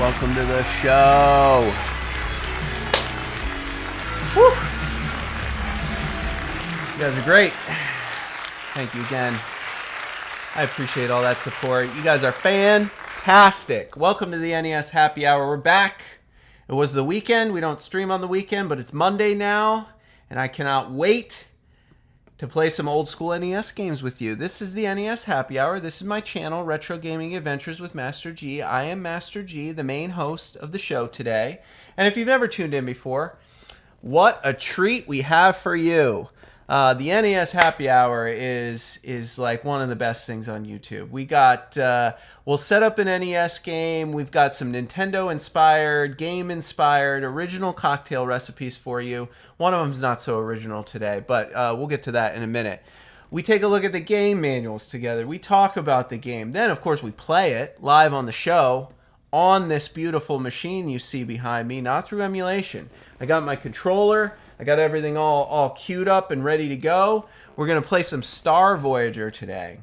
Welcome to the show. Woo. You guys are great. Thank you again. I appreciate all that support. You guys are fantastic. Welcome to the NES Happy Hour. We're back. It was the weekend. We don't stream on the weekend, but it's Monday now, and I cannot wait to play some old school NES games with you. This is the NES Happy Hour. This is my channel, Retro Gaming Adventures with Master G. I am Master G, the main host of the show today. And if you've never tuned in before, what a treat we have for you. The NES Happy Hour is like one of the best things on YouTube. We got, we'll set up an NES game. We've got some Nintendo-inspired, game-inspired, original cocktail recipes for you. One of them's not so original today, but we'll get to that in a minute. We take a look at the game manuals together. We talk about the game. Then, of course, we play it live on the show on this beautiful machine you see behind me, not through emulation. I got my controller. I got everything all queued up and ready to go. We're going to play some Star Voyager today.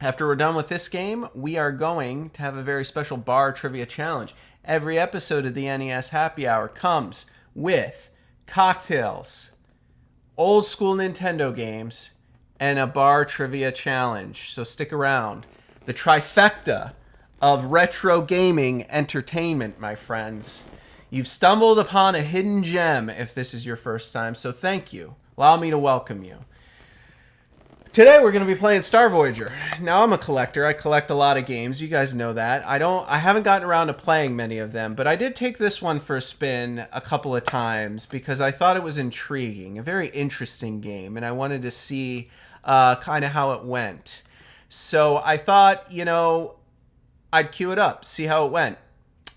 After we're done with this game, we are going to have a very special bar trivia challenge. Every episode of the NES Happy Hour comes with cocktails, old school Nintendo games, and a bar trivia challenge. So stick around. The trifecta of retro gaming entertainment, my friends. You've stumbled upon a hidden gem if this is your first time, so thank you. Allow me to welcome you. Today we're going to be playing Star Voyager. Now I'm a collector. I collect a lot of games. You guys know that. I haven't gotten around to playing many of them, but I did take this one for a spin a couple of times because I thought it was intriguing, a very interesting game, and I wanted to see kind of how it went. So I thought, I'd queue it up, see how it went.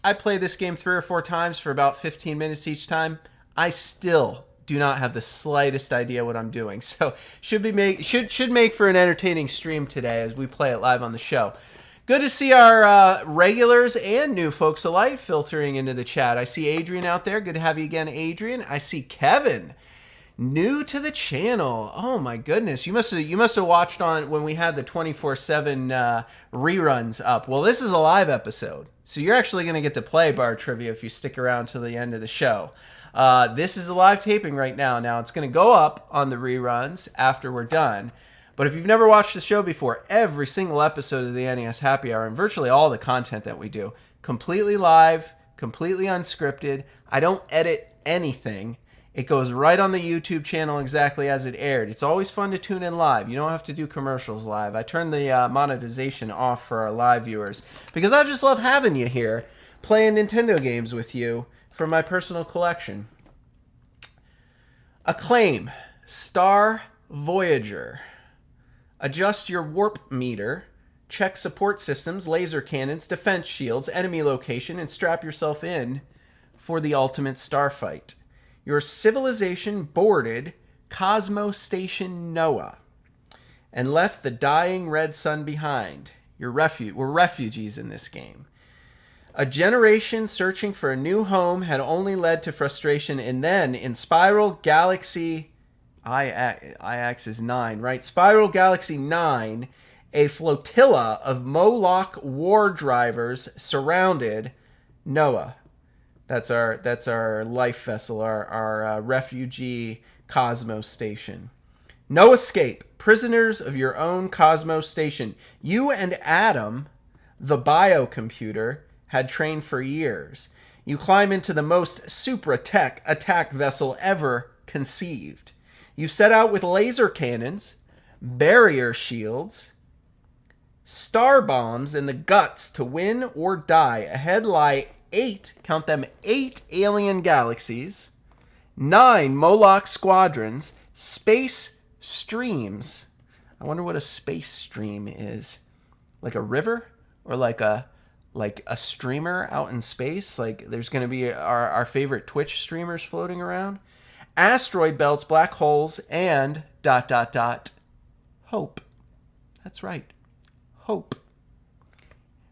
I played this game 3 or 4 times for about 15 minutes each time. I still do not have the slightest idea what I'm doing. So should make for an entertaining stream today as we play it live on the show. Good to see our regulars and new folks alike filtering into the chat. I see Adrian out there. Good to have you again, Adrian. I see Kevin, new to the channel. Oh my goodness, you must have watched on when we had the 24/7 reruns up. Well, this is a live episode, so you're actually going to get to play bar trivia if you stick around to the end of the show. This is a live taping right now. Now it's going to go up on the reruns after we're done. But if you've never watched the show before, every single episode of the NES Happy Hour and virtually all the content that we do, completely live, completely unscripted. I don't edit anything. It goes right on the YouTube channel exactly as it aired. It's always fun to tune in live. You don't have to do commercials live. I turned the monetization off for our live viewers because I just love having you here playing Nintendo games with you from my personal collection. Acclaim, Star Voyager. Adjust your warp meter. Check support systems, laser cannons, defense shields, enemy location, and strap yourself in for the ultimate starfight. Your civilization boarded Cosmo Station Noah and left the dying red sun behind. We're refugees in this game. A generation searching for a new home had only led to frustration, and then in Spiral Galaxy IX is 9, right? Spiral Galaxy 9, a flotilla of Moloch war drivers surrounded Noah. That's our life vessel, our refugee Cosmo Station. No escape. Prisoners of your own Cosmo Station. You and Adam, the biocomputer, had trained for years. You climb into the most supra-tech attack vessel ever conceived. You set out with laser cannons, barrier shields, star bombs, and the guts to win or die. Ahead lie 8 alien galaxies, 9 Moloch squadrons, space streams. I wonder what a space stream is. Like a river? Or like a streamer out in space? Like there's going to be our favorite Twitch streamers floating around? Asteroid belts, black holes, and ... hope. That's right. Hope.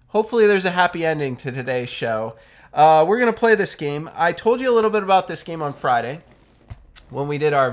Hopefully there's a happy ending to today's show. We're going to play this game. I told you a little bit about this game on Friday when we did our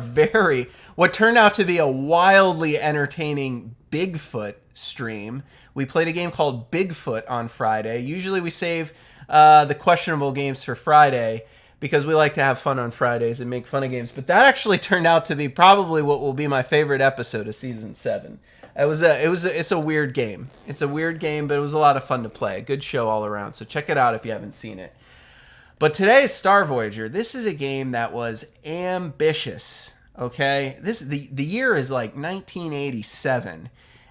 what turned out to be a wildly entertaining Bigfoot stream. We played a game called Bigfoot on Friday. Usually we save the questionable games for Friday, because we like to have fun on Fridays and make fun of games. But that actually turned out to be probably what will be my favorite episode of season 7. It's a weird game. It's a weird game, but it was a lot of fun to play. A good show all around. So check it out if you haven't seen it. But today's Star Voyager, this is a game that was ambitious. Okay, the year is like 1987,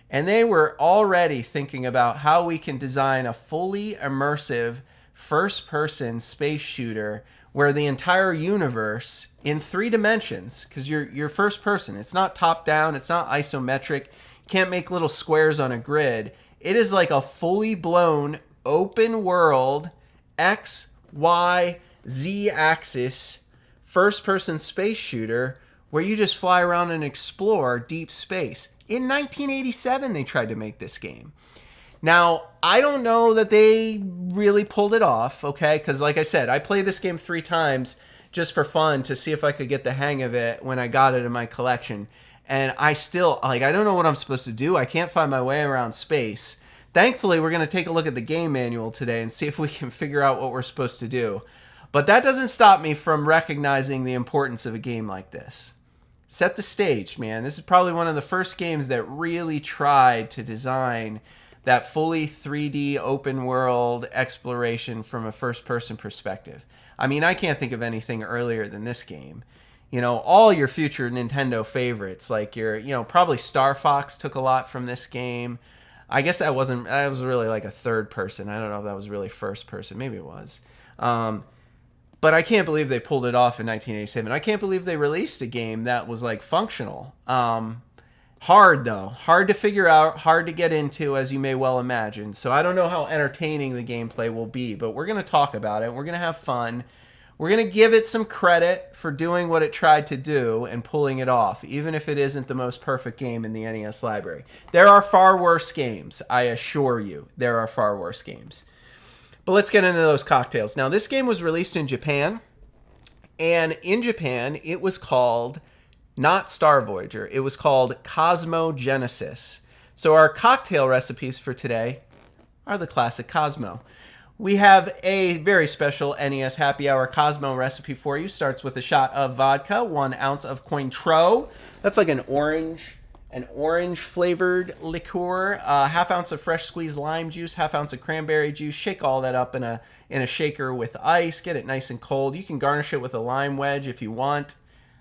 and they were already thinking about how we can design a fully immersive first-person space shooter where the entire universe in 3 dimensions, because you're first person. It's not top down. It's not isometric. You can't make little squares on a grid. It is like a fully blown open world X, Y, Z axis first person space shooter where you just fly around and explore deep space. In 1987, they tried to make this game. Now, I don't know that they really pulled it off, okay? Because like I said, I played this game 3 times just for fun to see if I could get the hang of it when I got it in my collection. And I still, I don't know what I'm supposed to do. I can't find my way around space. Thankfully, we're going to take a look at the game manual today and see if we can figure out what we're supposed to do. But that doesn't stop me from recognizing the importance of a game like this. Set the stage, man. This is probably one of the first games that really tried to design that fully 3D open world exploration from a first-person perspective. I mean, I can't think of anything earlier than this game. You know, all your future Nintendo favorites, like probably Star Fox took a lot from this game. I guess that was really like a third person. I don't know if that was really first person. Maybe it was. But I can't believe they pulled it off in 1987. I can't believe they released a game that was like functional. Hard though. Hard to figure out, hard to get into, as you may well imagine. So I don't know how entertaining the gameplay will be, but we're going to talk about it. We're going to have fun. We're going to give it some credit for doing what it tried to do and pulling it off, even if it isn't the most perfect game in the NES library. There are far worse games, I assure you. There are far worse games. But let's get into those cocktails. Now, this game was released in Japan, and in Japan, it was called not Star Voyager. It was called Cosmo Genesis. So our cocktail recipes for today are the classic Cosmo. We have a very special NES Happy Hour Cosmo recipe for you. Starts with a shot of vodka, 1 ounce of Cointreau. That's like an orange flavored liqueur, half ounce of fresh squeezed lime juice, half ounce of cranberry juice. Shake all that up in a shaker with ice. Get it nice and cold. You can garnish it with a lime wedge if you want.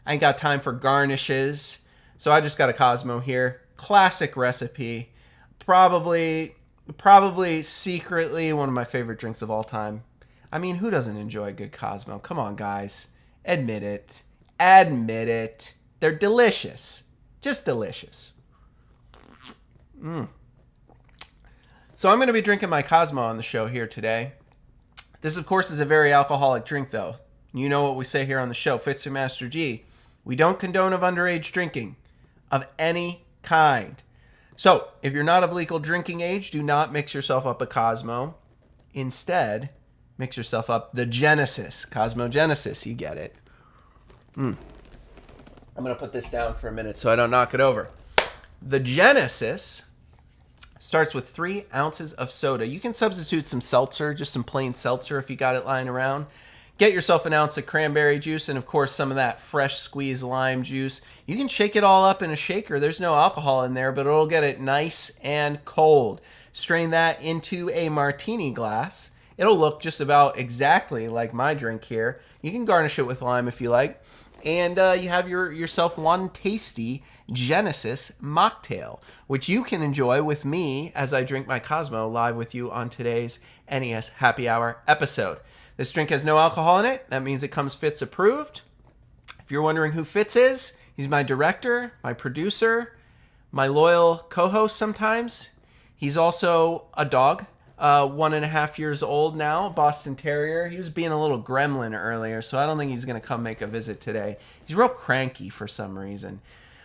I ain't got time for garnishes, so I just got a Cosmo here. Classic recipe. Probably secretly one of my favorite drinks of all time. I mean, who doesn't enjoy a good Cosmo? Come on, guys. Admit it. Admit it. They're delicious. Just delicious. So I'm going to be drinking my Cosmo on the show here today. This, of course, is a very alcoholic drink, though. You know what we say here on the show, Fitz and Master G. We don't condone of underage drinking of any kind. So, if you're not of legal drinking age, do not mix yourself up a Cosmo. Instead, mix yourself up the Genesis. Cosmo Genesis, you get it. I'm going to put this down for a minute so I don't knock it over. The Genesis starts with 3 ounces of soda. You can substitute some seltzer, just some plain seltzer if you got it lying around. Get yourself an ounce of cranberry juice and, of course, some of that fresh squeezed lime juice. You can shake it all up in a shaker. There's no alcohol in there, but it'll get it nice and cold. Strain that into a martini glass. It'll look just about exactly like my drink here. You can garnish it with lime if you like. And you have yourself one tasty Genesis mocktail, which you can enjoy with me as I drink my Cosmo live with you on today's NES Happy Hour episode. This drink has no alcohol in it. That means it comes Fitz approved. If you're wondering who Fitz is, he's my director, my producer, my loyal co-host sometimes. He's also a dog, 1.5 years old now, Boston Terrier. He was being a little gremlin earlier, so I don't think he's going to come make a visit today. He's real cranky for some reason.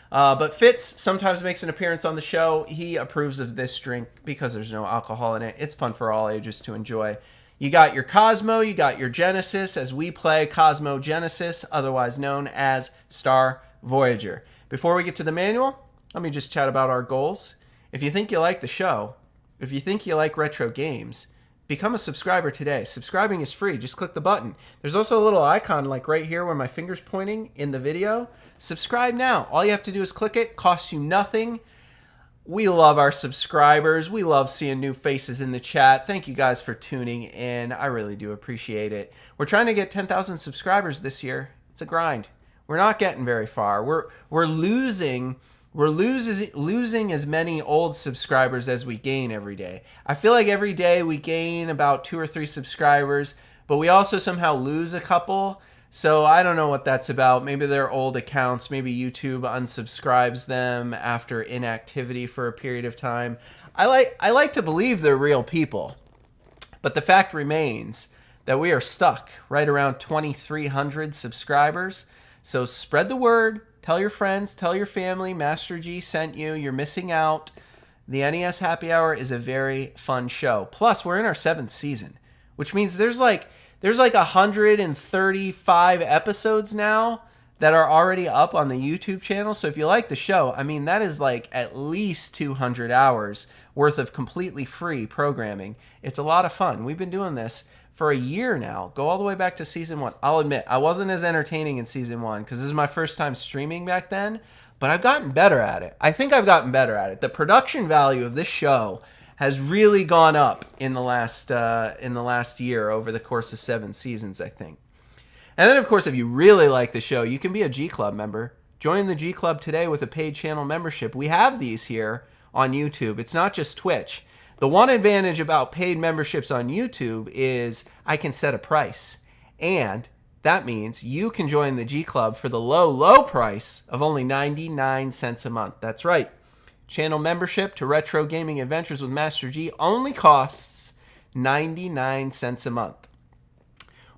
But Fitz sometimes makes an appearance on the show. He approves of this drink because there's no alcohol in it. It's fun for all ages to enjoy. You got your Cosmo, you got your Genesis, as we play Cosmo Genesis, otherwise known as Star Voyager. Before we get to the manual, let me just chat about our goals. If you think you like the show, if you think you like retro games, become a subscriber today. Subscribing is free. Just click the button. There's also a little icon like right here where my finger's pointing in the video. Subscribe now. All you have to do is click it. Costs you nothing. We love our subscribers. We love seeing new faces in the chat. Thank you guys for tuning in. I really do appreciate it. We're trying to get 10,000 subscribers this year. It's a grind. We're not getting very far. We're losing as many old subscribers as we gain every day. I feel like every day we gain about 2 or 3 subscribers, but we also somehow lose a couple. So I don't know what that's about. Maybe they're old accounts. Maybe YouTube unsubscribes them after inactivity for a period of time. I like to believe they're real people, but the fact remains that we are stuck right around 2,300 subscribers. So spread the word. Tell your friends, tell your family, Master G sent you. You're missing out. The NES Happy Hour is a very fun show. Plus, we're in our 7th season, which means there's like 135 episodes now that are already up on the YouTube channel. So if you like the show, I mean, that is like at least 200 hours worth of completely free programming. It's a lot of fun. We've been doing this for a year now. Go all the way back to season 1. I'll admit, I wasn't as entertaining in season 1 because this is my first time streaming back then, but I've gotten better at it. I think I've gotten better at it. The production value of this show has really gone up in the last year over the course of 7 seasons, I think. And then, of course, if you really like the show, you can be a G Club member. Join the G Club today with a paid channel membership. We have these here on YouTube. It's not just Twitch. The one advantage about paid memberships on YouTube is I can set a price. And that means you can join the G Club for the low price of only 99 cents a month. That's right. Channel membership to Retro Gaming Adventures with Master G only costs 99 cents a month.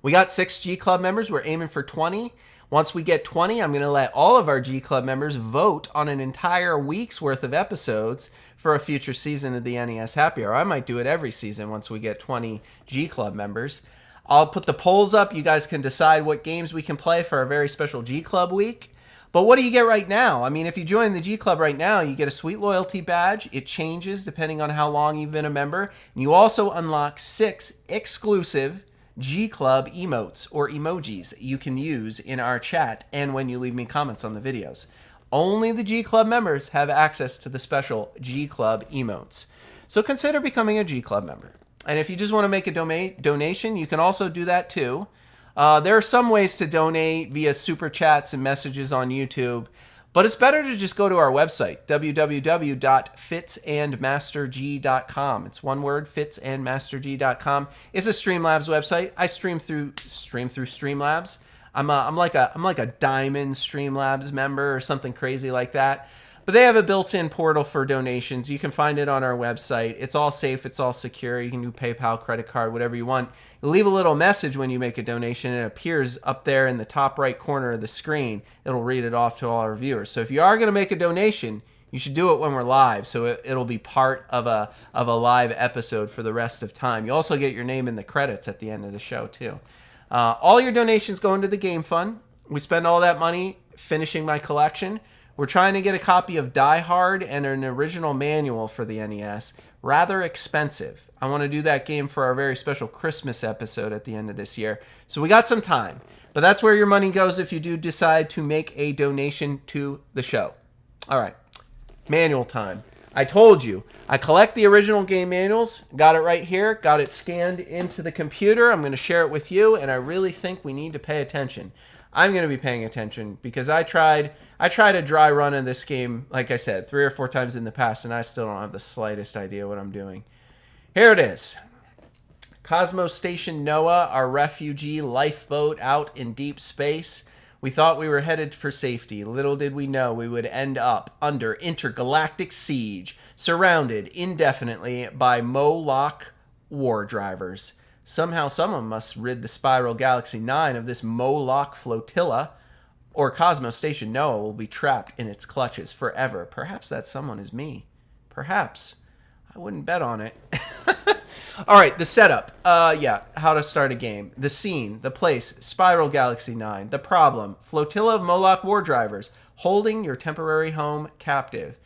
We got 6 G Club members. We're aiming for 20. Once we get 20, I'm going to let all of our G Club members vote on an entire week's worth of episodes for a future season of the NES Happy Hour. I might do it every season once we get 20 G Club members. I'll put the polls up. You guys can decide what games we can play for our very special G Club week. But what do you get right now? I mean, if you join the G Club right now, you get a sweet loyalty badge. It changes depending on how long you've been a member. And you also unlock 6 exclusive G Club emotes or emojis you can use in our chat and when you leave me comments on the videos. Only the G Club members have access to the special G Club emotes. So consider becoming a G Club member. And if you just want to make a donation, you can also do that too. There are some ways to donate via super chats and messages on YouTube, but it's better to just go to our website, www.fitsandmasterg.com. It's one word, fitsandmasterg.com. It's a Streamlabs website. I stream through Streamlabs. I'm like a diamond Streamlabs member or something crazy like that. But they have a built-in portal for donations. You can find it on our website. It's all safe. It's all secure. You can do PayPal, credit card, whatever you want. You leave a little message when you make a donation. It appears up there in the top right corner of the screen. It'll read it off to all our viewers. So if you are going to make a donation, you should do it when we're live, so it'll be part of a live episode for the rest of time. You also get your name in the credits at the end of the show, too. All your donations go into the game fund. We spend all that money finishing my collection. We're trying to get a copy of Die Hard and an original manual for the NES. Rather expensive. I want to do that game for our very special Christmas episode at the end of this year. So we got some time. But that's where your money goes if you do decide to make a donation to the show. All right. Manual time. I told you. I collect the original game manuals. Got it right here. Got it scanned into the computer. I'm going to share it with you. And I really think we need to pay attention. I'm going to be paying attention because I tried a dry run of this game, like I said, 3 or 4 times in the past, and I still don't have the slightest idea what I'm doing. Here it is. Cosmo Station Noah, our refugee lifeboat out in deep space. We thought we were headed for safety. Little did we know we would end up under intergalactic siege, surrounded indefinitely by Moloch war drivers. Somehow someone must rid the Spiral Galaxy 9 of this Moloch flotilla, or Cosmo Station Noah will be trapped in its clutches forever. Perhaps that someone is me. Perhaps. I wouldn't bet on it. All right, the setup. How to start a game. The scene, the place, Spiral Galaxy 9. The problem, flotilla of Moloch war drivers holding your temporary home captive.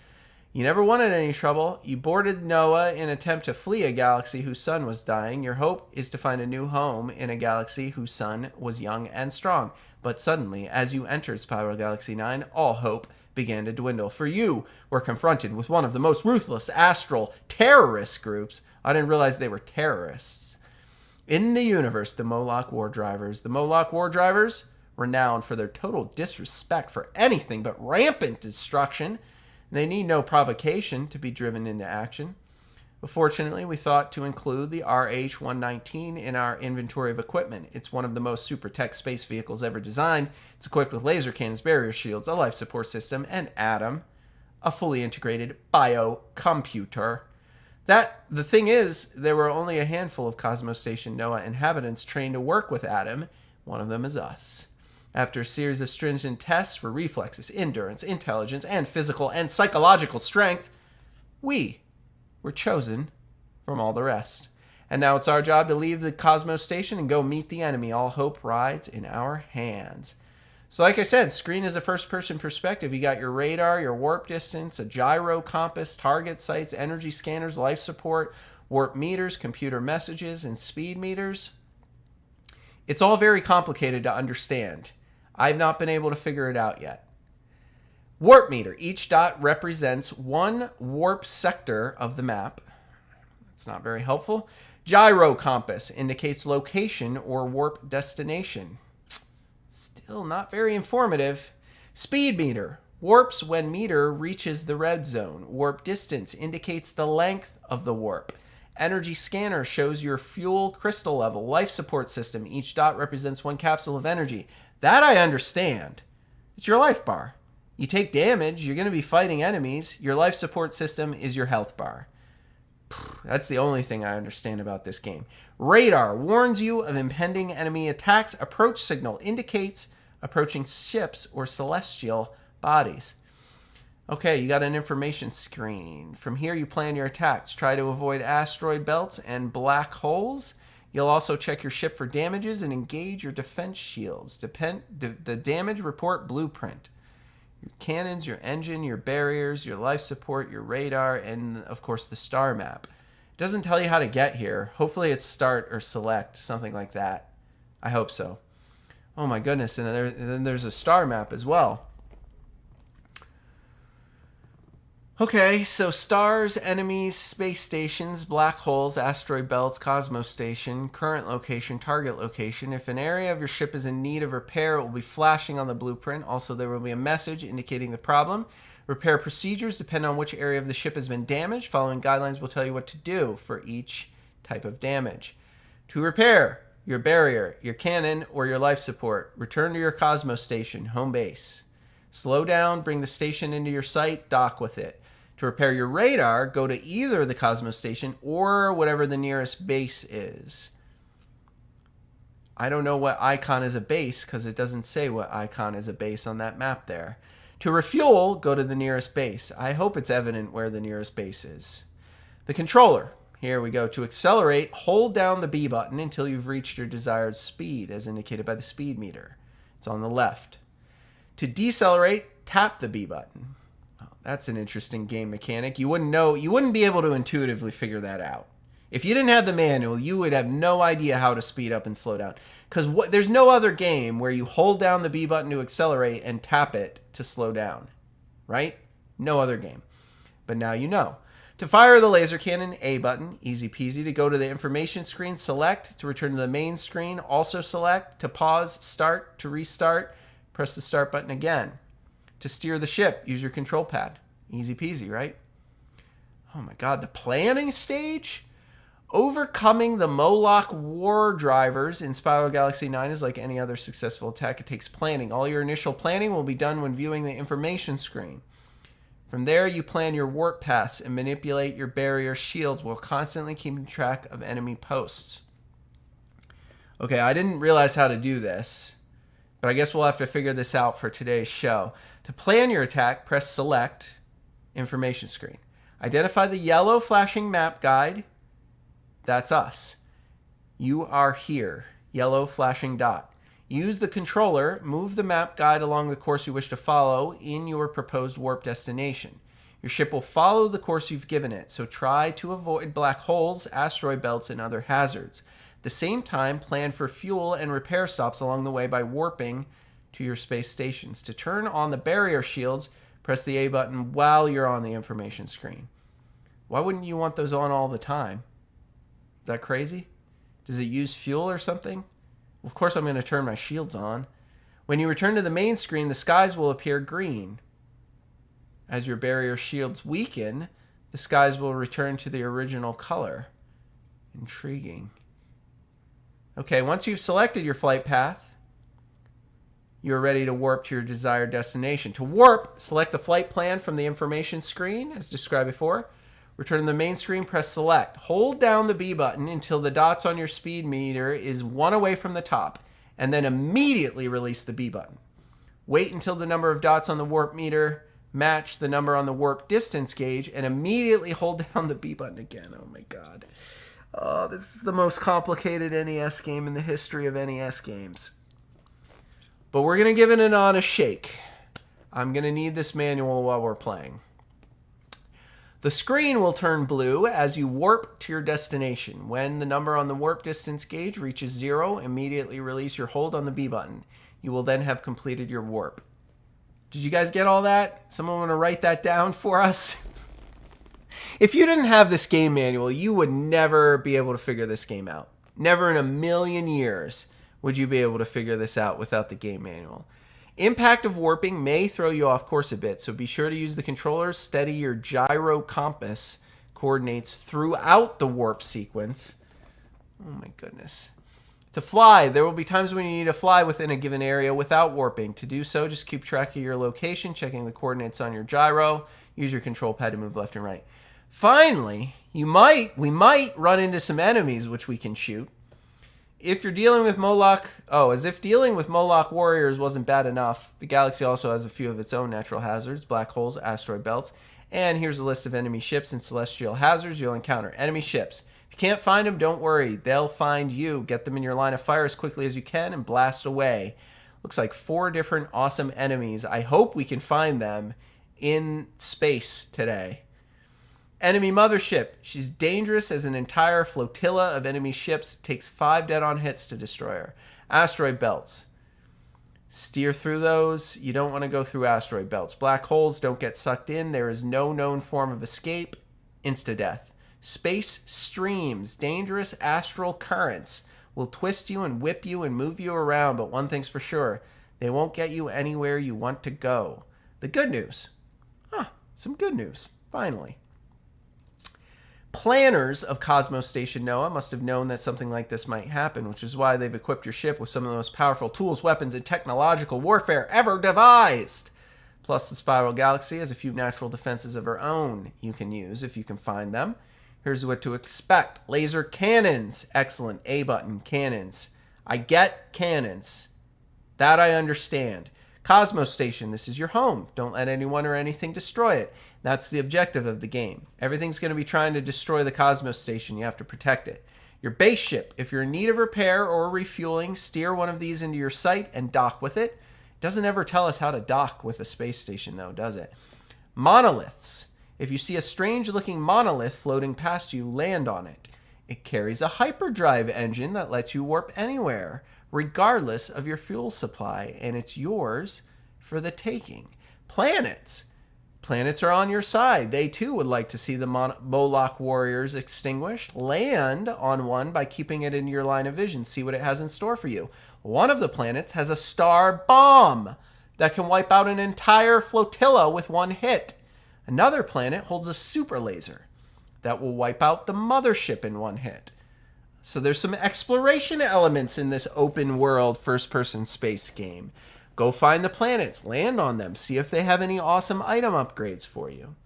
You never wanted any trouble. You boarded Noah in an attempt to flee a galaxy whose sun was dying. Your hope is to find a new home in a galaxy whose sun was young and strong. But suddenly, as you entered Spiral Galaxy 9, all hope began to dwindle. For you were confronted with one of the most ruthless astral terrorist groups. I didn't realize they were terrorists. In the universe, the Moloch War Drivers. The Moloch War Drivers, renowned for their total disrespect for anything but rampant destruction. They need no provocation to be driven into action. But fortunately, we thought to include the RH-119 in our inventory of equipment. It's one of the most super tech space vehicles ever designed. It's equipped with laser cannons, barrier shields, a life support system, and Atom, a fully integrated biocomputer. The thing is, there were only a handful of Cosmo Station NOAA inhabitants trained to work with Atom. One of them is us. After a series of stringent tests for reflexes, endurance, intelligence, and physical and psychological strength, we were chosen from all the rest. And now it's our job to leave the Cosmos Station and go meet the enemy. All hope rides in our hands. So like I said, screen is a first-person perspective. You got your radar, your warp distance, a gyro compass, target sights, energy scanners, life support, warp meters, computer messages, and speed meters. It's all very complicated to understand. I've not been able to figure it out yet. Warp meter. Each dot represents one warp sector of the map. That's not very helpful. Gyro compass indicates location or warp destination. Still not very informative. Speed meter. Warps when meter reaches the red zone. Warp distance indicates the length of the warp. Energy scanner shows your fuel crystal level. Life support system. Each dot represents one capsule of energy. That I understand. It's your life bar. You take damage, you're going to be fighting enemies. Your life support system is your health bar. That's the only thing I understand about this game. Radar warns you of impending enemy attacks. Approach signal indicates approaching ships or celestial bodies. Okay, you got an information screen. From here, you plan your attacks. Try to avoid asteroid belts and black holes. You'll also check your ship for damages and engage your defense shields. The damage report blueprint. Your cannons, your engine, your barriers, your life support, your radar, and of course the star map. It doesn't tell you how to get here. Hopefully it's start or select, something like that. I hope so. Oh my goodness, and then there's a star map as well. Okay, so stars, enemies, space stations, black holes, asteroid belts, Cosmos Station, current location, target location. If an area of your ship is in need of repair, it will be flashing on the blueprint. Also, there will be a message indicating the problem. Repair procedures depend on which area of the ship has been damaged. Following guidelines will tell you what to do for each type of damage. To repair your barrier, your cannon, or your life support, return to your Cosmos Station, home base. Slow down, bring the station into your sight, dock with it. To repair your radar, go to either the Cosmos Station or whatever the nearest base is. I don't know what icon is a base because it doesn't say what icon is a base on that map there. To refuel, go to the nearest base. I hope it's evident where the nearest base is. The controller. Here we go. To accelerate, hold down the B button until you've reached your desired speed, as indicated by the speed meter. It's on the left. To decelerate, tap the B button. That's an interesting game mechanic. You wouldn't be able to intuitively figure that out. If you didn't have the manual, you would have no idea how to speed up and slow down. Because there's no other game where you hold down the B button to accelerate and tap it to slow down. Right? No other game. But now you know. To fire the laser cannon, A button, easy peasy. To go to the information screen, select. To return to the main screen, also select. To pause, start. To restart, press the start button again. To steer the ship, use your control pad. Easy peasy, right? Oh my god, the planning stage? Overcoming the Moloch War Drivers in Spiral Galaxy 9 is like any other successful attack. It takes planning. All your initial planning will be done when viewing the information screen. From there, you plan your warp paths and manipulate your barrier shields while constantly keeping track of enemy posts. Okay, I didn't realize how to do this, but I guess we'll have to figure this out for today's show. To plan your attack, press Select, Information Screen. Identify the yellow flashing map guide. That's us. You are here. Yellow flashing dot. Use the controller. Move the map guide along the course you wish to follow in your proposed warp destination. Your ship will follow the course you've given it, so try to avoid black holes, asteroid belts, and other hazards. At the same time, plan for fuel and repair stops along the way by warping to your space stations. To turn on the barrier shields, press the A button while you're on the information screen. Why wouldn't you want those on all the time? Is that crazy? Does it use fuel or something? Of course I'm going to turn my shields on. When you return to the main screen, the skies will appear green. As your barrier shields weaken, the skies will return to the original color. Intriguing. Okay, once you've selected your flight path, you're ready to warp to your desired destination. To warp, select the flight plan from the information screen, as described before. Return to the main screen, press select. Hold down the B button until the dots on your speed meter is one away from the top, and then immediately release the B button. Wait until the number of dots on the warp meter match the number on the warp distance gauge, and immediately hold down the B button again. Oh my god. Oh, this is the most complicated NES game in the history of NES games. But we're going to give it an honest shake. I'm going to need this manual while we're playing. The screen will turn blue as you warp to your destination. When the number on the warp distance gauge reaches 0, immediately release your hold on the B button. You will then have completed your warp. Did you guys get all that? Someone want to write that down for us? If you didn't have this game manual, you would never be able to figure this game out. Never in a million years would you be able to figure this out without the game manual. Impact of warping may throw you off course a bit, so be sure to use the controller, steady your gyro compass coordinates throughout the warp sequence. Oh my goodness. To fly, there will be times when you need to fly within a given area without warping. To do so, just keep track of your location, checking the coordinates on your gyro. Use your control pad to move left and right. Finally, we might run into some enemies which we can shoot. If you're dealing with Moloch, as if dealing with Moloch warriors wasn't bad enough, the galaxy also has a few of its own natural hazards, black holes, asteroid belts, and here's a list of enemy ships and celestial hazards you'll encounter. Enemy ships. If you can't find them, don't worry. They'll find you. Get them in your line of fire as quickly as you can and blast away. Looks like 4 different awesome enemies. I hope we can find them in space today. Enemy mothership. She's dangerous as an entire flotilla of enemy ships. It takes 5 dead-on hits to destroy her. Asteroid belts. Steer through those. You don't want to go through asteroid belts. Black holes, don't get sucked in. There is no known form of escape. Insta-death. Space streams. Dangerous astral currents will twist you and whip you and move you around, but one thing's for sure. They won't get you anywhere you want to go. The good news. Some good news. Finally. Planners of Cosmo Station NOAA must have known that something like this might happen, which is why they've equipped your ship with some of the most powerful tools, weapons, and technological warfare ever devised. Plus, the Spiral Galaxy has a few natural defenses of her own you can use if you can find them. Here's what to expect. Laser cannons. Excellent. A button. Cannons. I get cannons. That I understand. Cosmo Station. This is your home. Don't let anyone or anything destroy it. That's the objective of the game. Everything's going to be trying to destroy the Cosmos Station. You have to protect it. Your base ship. If you're in need of repair or refueling, steer one of these into your sight and dock with it. It doesn't ever tell us how to dock with a space station, though, does it? Monoliths. If you see a strange-looking monolith floating past you, land on it. It carries a hyperdrive engine that lets you warp anywhere, regardless of your fuel supply, and it's yours for the taking. Planets. Planets are on your side. They too would like to see the Moloch warriors extinguished. Land on one by keeping it in your line of vision. See what it has in store for you. One of the planets has a star bomb that can wipe out an entire flotilla with one hit. Another planet holds a super laser that will wipe out the mothership in one hit. So there's some exploration elements in this open world first-person space game. Go find the planets, land on them, see if they have any awesome item upgrades for you.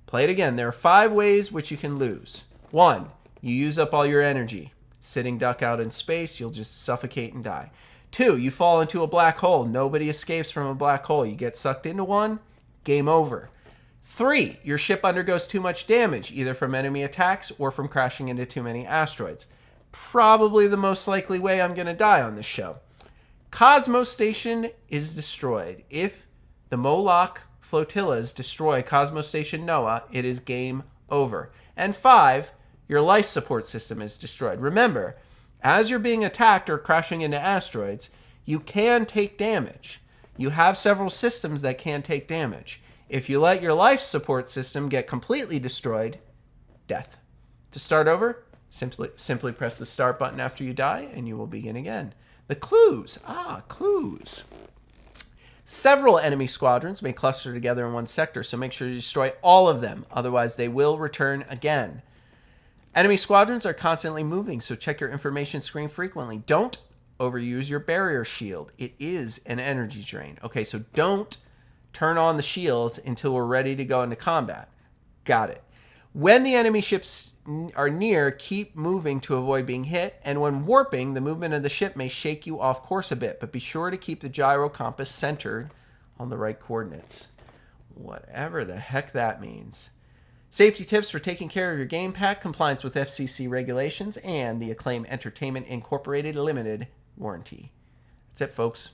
Play it again. There are 5 ways which you can lose. 1, you use up all your energy. Sitting duck out in space, you'll just suffocate and die. 2, you fall into a black hole. Nobody escapes from a black hole. You get sucked into one, game over. 3, your ship undergoes too much damage, either from enemy attacks or from crashing into too many asteroids. Probably the most likely way I'm going to die on this show. Cosmo Station is destroyed if the Moloch flotillas destroy Cosmo Station Noah, it is game over. And 5, your life support system is destroyed. Remember, as you're being attacked or crashing into asteroids, you can take damage. You have several systems that can take damage. If you let your life support system get completely destroyed, death. To start over, simply press the start button after you die, and you will begin again. The clues. Clues. Several enemy squadrons may cluster together in one sector, so make sure you destroy all of them. Otherwise, they will return again. Enemy squadrons are constantly moving, so check your information screen frequently. Don't overuse your barrier shield. It is an energy drain. Okay, so don't turn on the shields until we're ready to go into combat. Got it. When the enemy ships are near, keep moving to avoid being hit, and when warping, the movement of the ship may shake you off course a bit, but be sure to keep the gyro compass centered on the right coordinates. Whatever the heck that means. Safety tips for taking care of your game pack, compliance with FCC regulations, and the Acclaim Entertainment Incorporated Limited warranty. That's it, folks.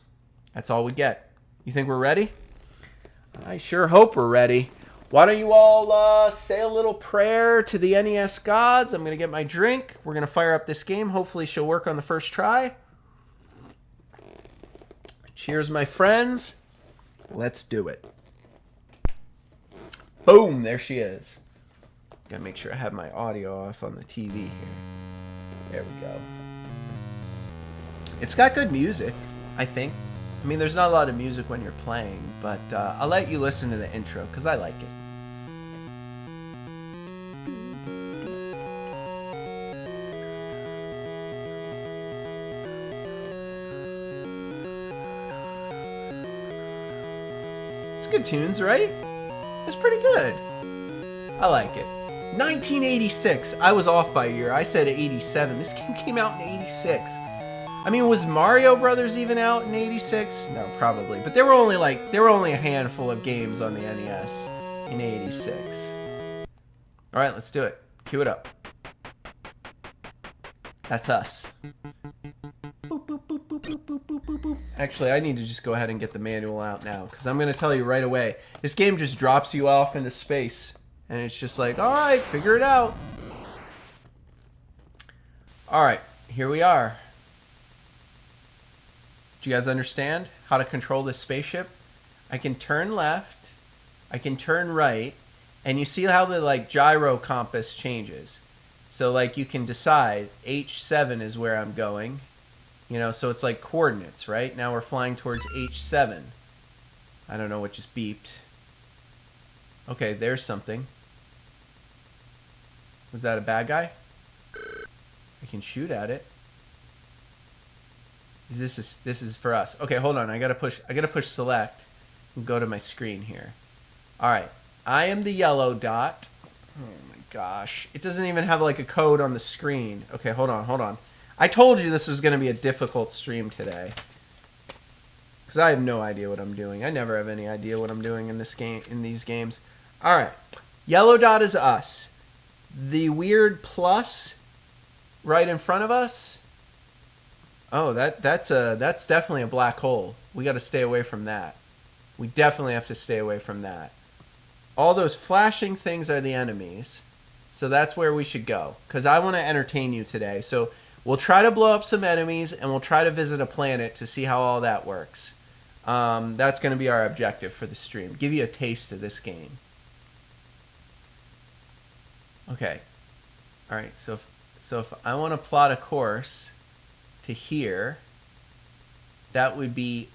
That's all we get. You think we're ready? I sure hope we're ready. Why don't you all say a little prayer to the NES gods? I'm going to get my drink. We're going to fire up this game. Hopefully she'll work on the first try. Cheers, my friends. Let's do it. Boom, there she is. Got to make sure I have my audio off on the TV here. There we go. It's got good music, I think. I mean, there's not a lot of music when you're playing, but I'll let you listen to the intro because I like it. It's good tunes, right? It's pretty good. I like it. 1986. I was off by a year. I said 87. This game came out in 86. I mean, was Mario Brothers even out in 86? No, probably. But there were only a handful of games on the NES in 86. All right, let's do it. Cue it up. That's us. Boop, boop, boop, boop, boop, boop, boop, boop, boop. Actually, I need to just go ahead and get the manual out now because I'm going to tell you right away. This game just drops you off into space. And it's just like, all right, figure it out. All right, here we are. Do you guys understand how to control this spaceship? I can turn left, I can turn right, and you see how the gyro compass changes. So you can decide H7 is where I'm going. You know, so it's like coordinates, right? Now we're flying towards H7. I don't know what just beeped. Okay, there's something. Was that a bad guy? I can shoot at it. This is for us. Okay, hold on. I gotta push select and go to my screen here. All right, I am the yellow dot. Oh my gosh, it doesn't even have a code on the screen. Okay, hold on. I told you this was gonna be a difficult stream today because I have no idea what I'm doing. I never have any idea what I'm doing in these games. All right, yellow dot is us. The weird plus right in front of us. Oh, that's definitely a black hole. We got to stay away from that. We definitely have to stay away from that. All those flashing things are the enemies. So that's where we should go because I want to entertain you today. So we'll try to blow up some enemies and we'll try to visit a planet to see how all that works. That's going to be our objective for the stream. Give you a taste of this game. Okay. All right. So if I want to plot a course to here, that would be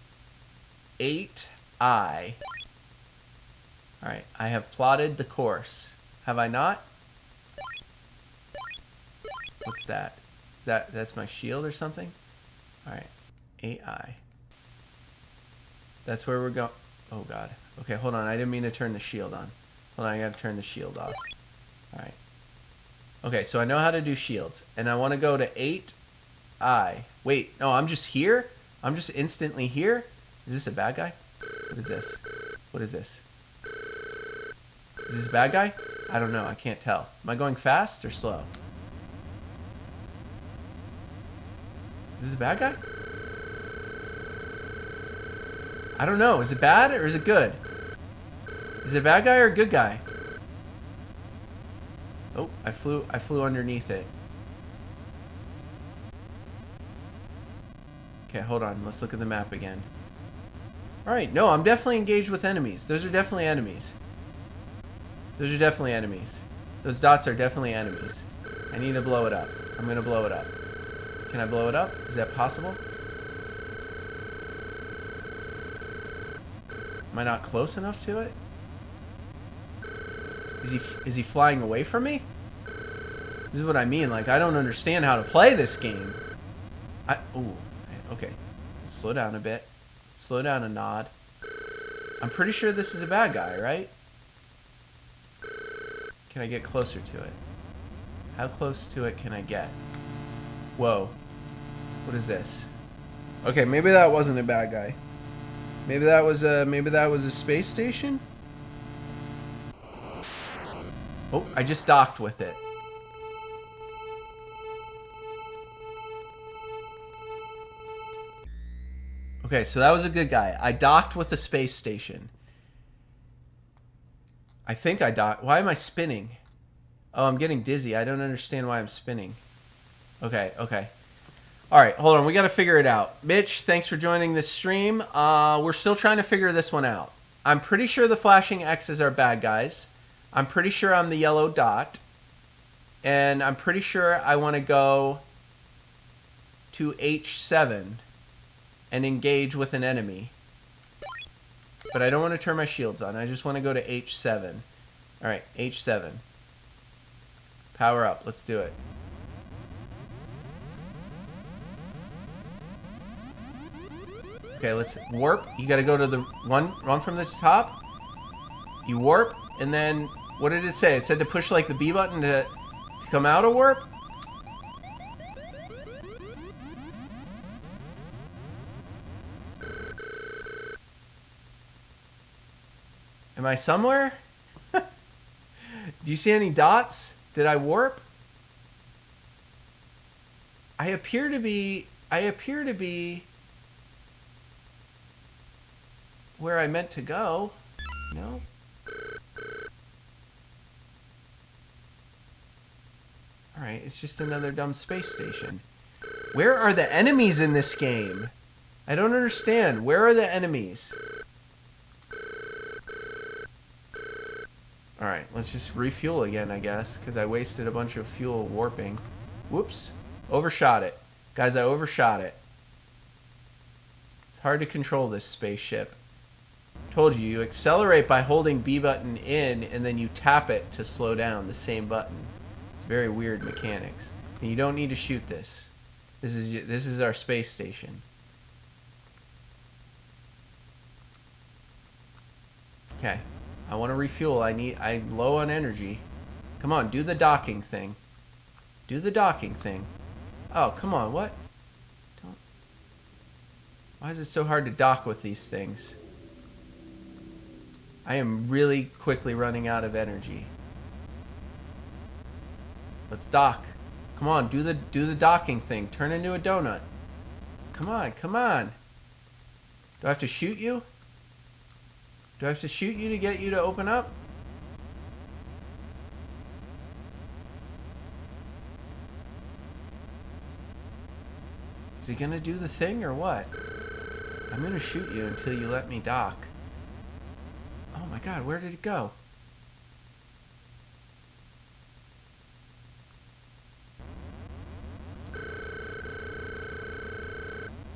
8I. All right. I have plotted the course. Have I not? What's that? That's my shield or something? All right. 8I. That's where we're going. Oh God. Okay. Hold on. I didn't mean to turn the shield on. Hold on. I got to turn the shield off. All right. Okay, so I know how to do shields, and I want to go to 8I. Wait, no, I'm just here? I'm just instantly here? Is this a bad guy? What is this? What is this? Is this a bad guy? I don't know, I can't tell. Am I going fast or slow? Is this a bad guy? I don't know, is it bad or is it good? Is it a bad guy or a good guy? Oh, I flew underneath it. Okay, hold on. Let's look at the map again. Alright, no, I'm definitely engaged with enemies. Those are definitely enemies. Those are definitely enemies. Those dots are definitely enemies. I need to blow it up. I'm gonna blow it up. Can I blow it up? Is that possible? Am I not close enough to it? Is he flying away from me? This is what I mean. Like, I don't understand how to play this game. Ooh. Okay. Let's slow down a bit. Slow down a nod. I'm pretty sure this is a bad guy, right? Can I get closer to it? How close to it can I get? Whoa. What is this? Okay, maybe that wasn't a bad guy. Maybe that was a space station? Oh, I just docked with it. Okay, so that was a good guy. I docked with the space station. I think I docked. Why am I spinning? Oh, I'm getting dizzy. I don't understand why I'm spinning. Okay, okay. All right, hold on. We got to figure it out. Mitch, thanks for joining this stream. We're still trying to figure this one out. I'm pretty sure the flashing X's are bad guys. I'm pretty sure I'm the yellow dot. And I'm pretty sure I want to go to H7 and engage with an enemy. But I don't want to turn my shields on. I just want to go to H7. All right, H7. Power up. Let's do it. Okay, let's warp. You got to go to the one from the top. You warp, and then what did it say? It said to push like the B button to come out of warp. Am I somewhere? Do you see any dots? Did I warp? I appear to be where I meant to go. No? Alright, it's just another dumb space station. Where are the enemies in this game? I don't understand. Where are the enemies? Alright, let's just refuel again, I guess, because I wasted a bunch of fuel warping. Whoops. Overshot it. Guys, I overshot it. It's hard to control this spaceship. Told you, you accelerate by holding B button in, and then you tap it to slow down, the same button. It's very weird mechanics. And you don't need to shoot this. This is our space station. Okay. I want to refuel. I'm low on energy. Come on, do the docking thing. Do the docking thing. Oh, come on, what? Why is it so hard to dock with these things? I am really quickly running out of energy. Let's dock. Come on, do the docking thing. Turn into a donut. Come on, come on. Do I have to shoot you? Do I have to shoot you to get you to open up? Is he gonna do the thing or what? I'm gonna shoot you until you let me dock. Oh my god, where did it go?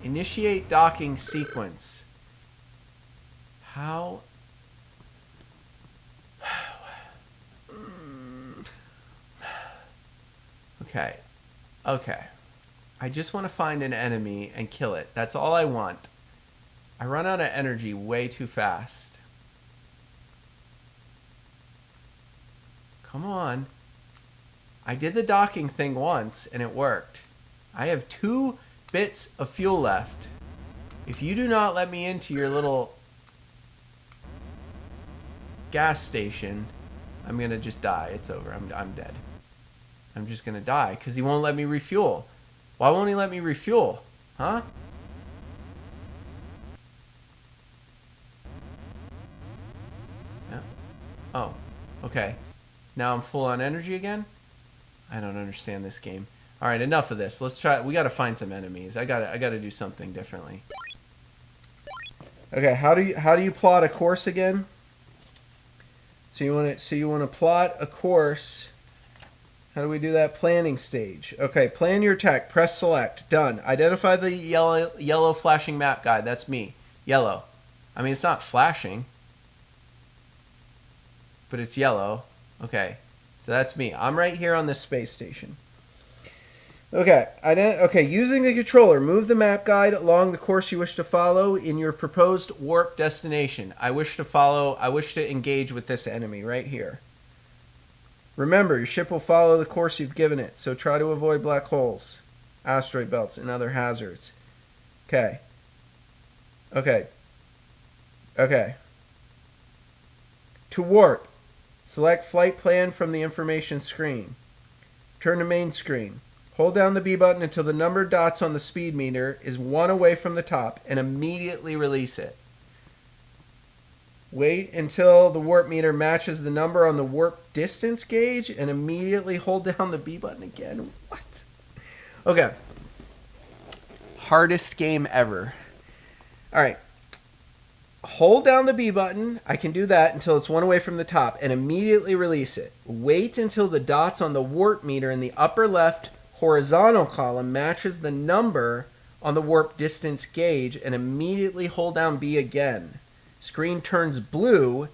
Initiate docking sequence. How? Okay. Okay. I just want to find an enemy and kill it. That's all I want. I run out of energy way too fast. Come on. I did the docking thing once and it worked. I have 2 bits of fuel left. If you do not let me into your little gas station, I'm gonna just die. It's over. I'm dead. I'm just gonna die because he won't let me refuel. Why won't he let me refuel? Huh? Yeah. Okay. Now I'm full on energy again? I don't understand this game. All right, enough of this. Let's try. We got to find some enemies. I got to do something differently. Okay, how do you plot a course again? So you want to plot a course. How do we do that? Planning stage. Okay, plan your tech. Press select. Done. Identify the yellow flashing map guide. That's me. Yellow. I mean, it's not flashing, but it's yellow. Okay, so that's me. I'm right here on this space station. Okay, using the controller, move the map guide along the course you wish to follow in your proposed warp destination. I wish to engage with this enemy right here. Remember, your ship will follow the course you've given it, so try to avoid black holes, asteroid belts, and other hazards. Okay. To warp, select flight plan from the information screen. Turn to main screen. Hold down the B button until the numbered dots on the speed meter is 1 away from the top and immediately release it. Wait until the warp meter matches the number on the warp distance gauge and immediately hold down the B button again. What? Okay. Hardest game ever. All right. Hold down the B button. I can do that until it's 1 away from the top and immediately release it. Wait until the dots on the warp meter in the upper left horizontal column matches the number on the warp distance gauge and immediately hold down B again. Screen turns blue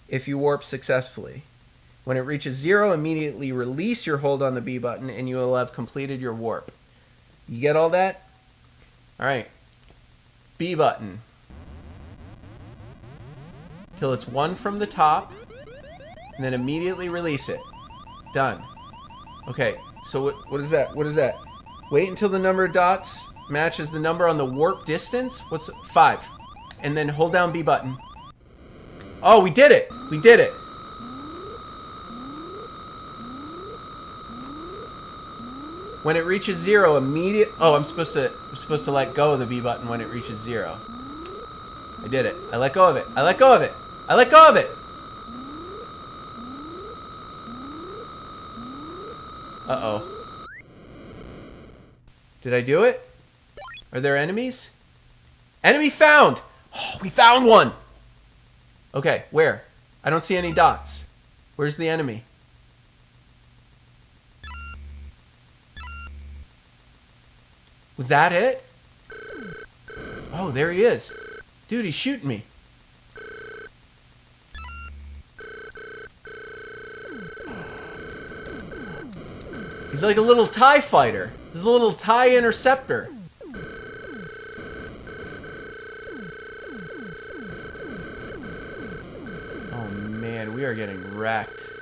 if you warp successfully. When it reaches 0, immediately release your hold on the B button and you will have completed your warp. You get all that? All right. B button. Till it's 1 from the top, and then immediately release it. Done. Okay, so what is that? What is that? Wait until the number of dots matches the number on the warp distance. What's 5? And then hold down B button. Oh, we did it! We did it! When it reaches 0, Oh, I'm supposed to let go of the B button when it reaches 0. I did it. I let go of it. I let go of it. I let go of it! Uh-oh. Did I do it? Are there enemies? Enemy found! Oh, we found one! Okay, where? I don't see any dots. Where's the enemy? Was that it? Oh, there he is. Dude, he's shooting me. He's like a little TIE fighter. He's a little TIE interceptor. Oh man, we are getting wrecked.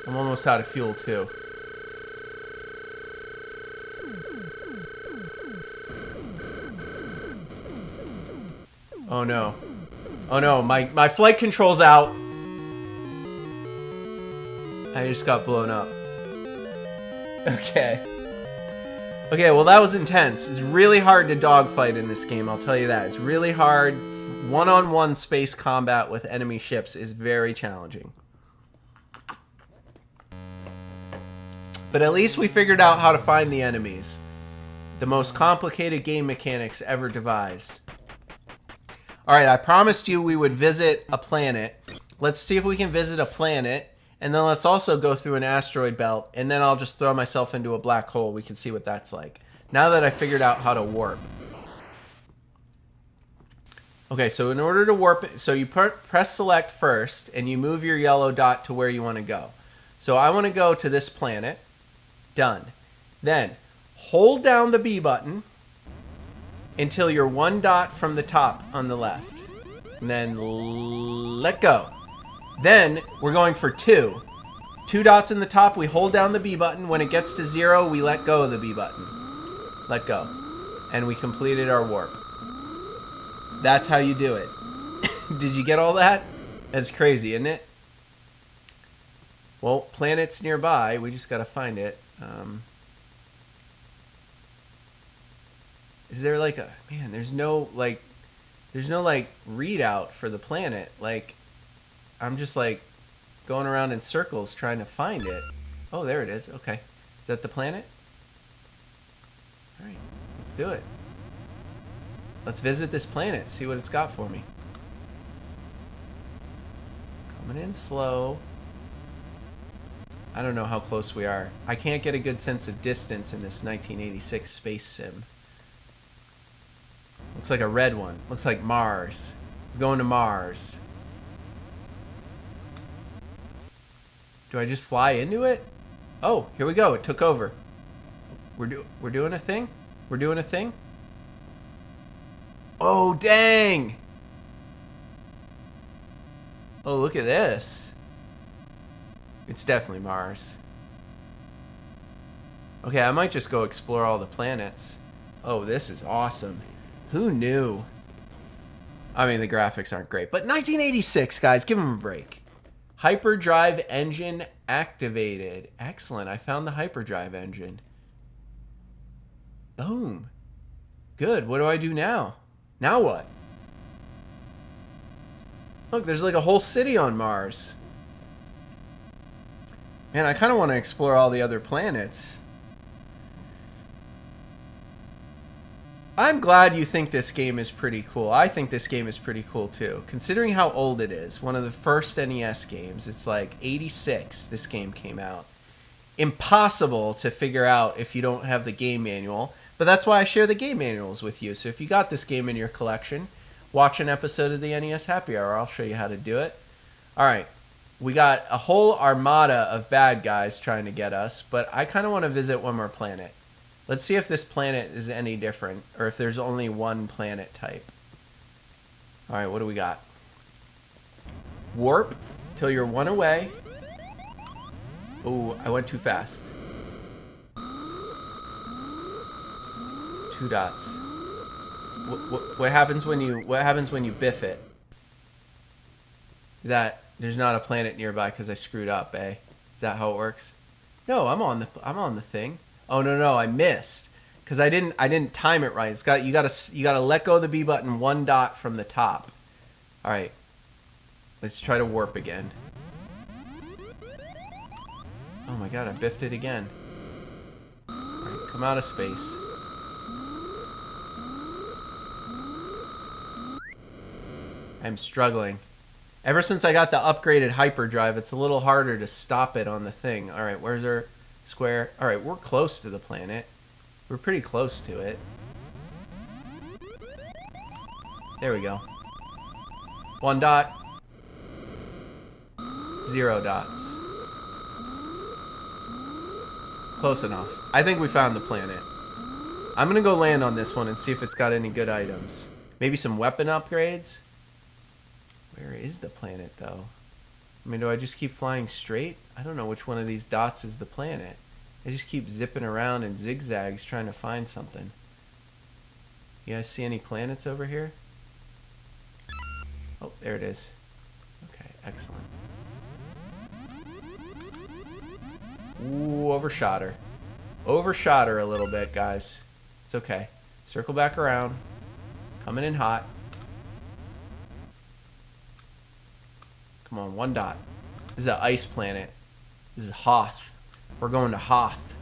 I'm almost out of fuel too. Oh no. Oh no, my flight control's out. I just got blown up. Okay. Okay, well that was intense. It's really hard to dogfight in this game, I'll tell you that. It's really hard. One-on-one space combat with enemy ships is very challenging. But at least we figured out how to find the enemies. The most complicated game mechanics ever devised. Alright, I promised you we would visit a planet. Let's see if we can visit a planet. And then let's also go through an asteroid belt. And then I'll just throw myself into a black hole. We can see what that's like. Now that I figured out how to warp. Okay, so in order to warp it, so you press select first. And you move your yellow dot to where you want to go. So I want to go to this planet. Done. Then hold down the B button until you're 1 dot from the top on the left. And then let go. Then we're going for 2. 2 dots in the top, we hold down the B button. When it gets to 0, we let go of the B button. Let go. And we completed our warp. That's how you do it. Did you get all that? That's crazy, isn't it? Well, planet's nearby. We just gotta find it. Is there like a... Man, there's no, like... There's no, like, readout for the planet. Like, I'm just, like, going around in circles trying to find it. Oh, there it is. Okay. Is that the planet? All right. Let's do it. Let's visit this planet. See what it's got for me. Coming in slow. I don't know how close we are. I can't get a good sense of distance in this 1986 space sim. Looks like a red one. Looks like Mars. We're going to Mars. Do I just fly into it? Oh, here we go. It took over. We're doing a thing? We're doing a thing? Oh, dang! Oh, look at this. It's definitely Mars. Okay, I might just go explore all the planets. Oh, this is awesome. Who knew? I mean, the graphics aren't great, but 1986, guys, give them a break. Hyperdrive engine activated. Excellent. I found the hyperdrive engine. Boom. Good. What do I do now? Now what? Look, there's like a whole city on Mars. Man, I kind of want to explore all the other planets. I'm glad you think this game is pretty cool. I think this game is pretty cool too. Considering how old it is, one of the first NES games, it's like 86 this game came out. Impossible to figure out if you don't have the game manual, but that's why I share the game manuals with you. So if you got this game in your collection, watch an episode of the NES Happy Hour. I'll show you how to do it. Alright, we got a whole armada of bad guys trying to get us, but I kind of want to visit one more planet. Let's see if this planet is any different, or if there's only one planet type. Alright, what do we got? Warp till you're one away. Ooh, I went too fast. 2 dots. What happens when you biff it? That there's not a planet nearby because I screwed up, eh? Is that how it works? No, I'm on the thing. Oh no, I missed because I didn't time it right. You gotta let go of the B button 1 dot from the top. All right, let's try to warp again. Oh my god, I biffed it again. All right, come out of space. I'm struggling. Ever since I got the upgraded hyperdrive, it's a little harder to stop it on the thing. All right, where's our square? All right, we're close to the planet. We're pretty close to it. There we go. 1 dot. 0 dots. Close enough. I think we found the planet. I'm gonna go land on this one and see if it's got any good items. Maybe some weapon upgrades? Where is the planet, though? I mean, do I just keep flying straight? I don't know which one of these dots is the planet. I just keep zipping around in zigzags trying to find something. You guys see any planets over here? Oh, there it is. Okay, excellent. Ooh, overshot her. Overshot her a little bit, guys. It's okay. Circle back around. Coming in hot. Come on, 1 dot. This is an ice planet. This is Hoth. We're going to Hoth.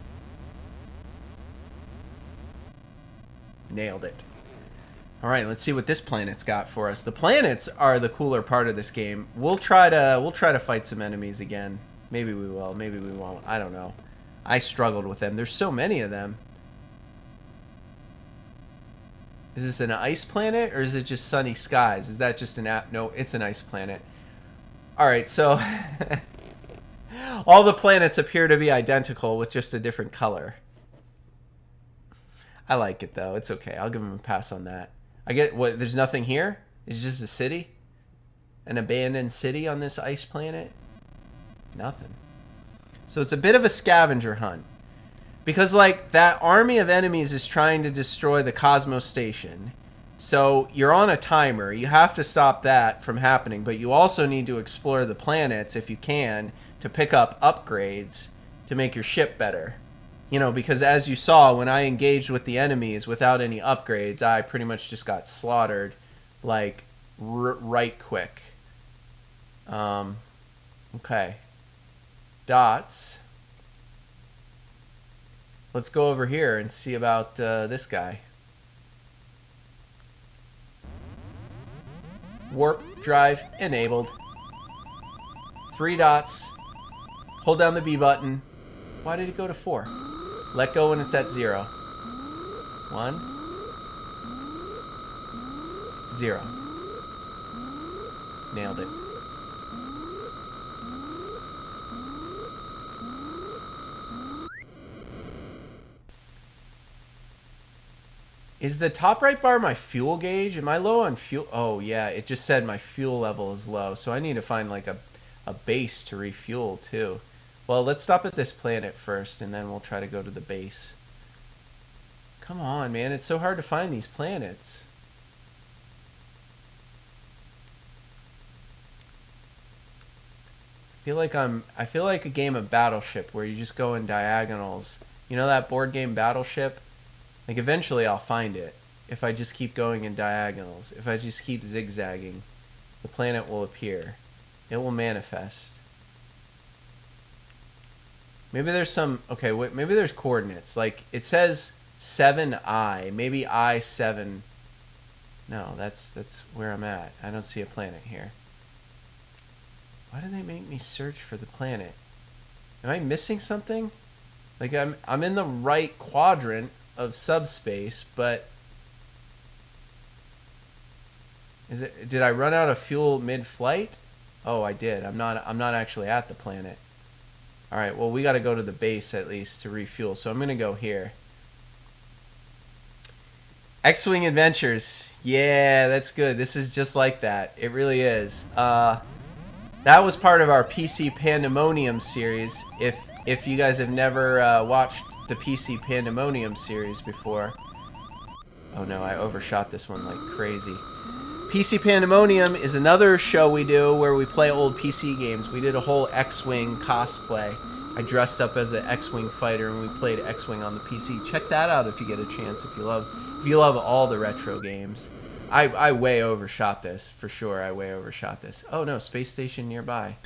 Nailed it. Alright, let's see what this planet's got for us. The planets are the cooler part of this game. We'll try to fight some enemies again. Maybe we will, maybe we won't. I don't know. I struggled with them. There's so many of them. Is this an ice planet or is it just sunny skies? Is that just an app? No, it's an ice planet. Alright, so all the planets appear to be identical with just a different color. I like it though. It's okay. I'll give them a pass on that. I get what? There's nothing here? It's just a city? An abandoned city on this ice planet? Nothing. So it's a bit of a scavenger hunt. Because like that army of enemies is trying to destroy the Cosmo station. So you're on a timer. You have to stop that from happening, but you also need to explore the planets if you can to pick up upgrades to make your ship better. You know, because as you saw, when I engaged with the enemies without any upgrades, I pretty much just got slaughtered like right quick. Okay. Dots. Let's go over here and see about this guy. Warp drive enabled. 3 dots. Hold down the B button. Why did it go to 4? Let go when it's at 0. 1, 0. Nailed it. Is the top right bar my fuel gauge? Am I low on fuel? Oh, yeah. It just said my fuel level is low. So I need to find like a base to refuel too. Well, let's stop at this planet first and then we'll try to go to the base. Come on, man. It's so hard to find these planets. I feel like a game of Battleship where you just go in diagonals. You know that board game Battleship? Like eventually I'll find it if I just keep going in diagonals. If I just keep zigzagging, the planet will appear. It will manifest. Maybe there's some, okay, wait, maybe there's coordinates. Like it says 7I, maybe I7. No, that's where I'm at. I don't see a planet here. Why do they make me search for the planet? Am I missing something? Like I'm in the right quadrant of subspace, but did I run out of fuel mid-flight? Oh, I did. I'm not actually at the planet. All right, well, we got to go to the base at least to refuel. So I'm going to go here. X-Wing Adventures. Yeah, that's good. This is just like that. It really is. That was part of our PC Pandemonium series. If you guys have never watched the PC Pandemonium series before. Oh no, I overshot this one like crazy. PC Pandemonium is another show we do where we play old PC games. We did a whole X-Wing cosplay. I dressed up as an X-Wing fighter and we played X-Wing on the PC. Check that out if you get a chance. If you love all the retro games. I way overshot this for sure. I way overshot this. Oh no, space station nearby.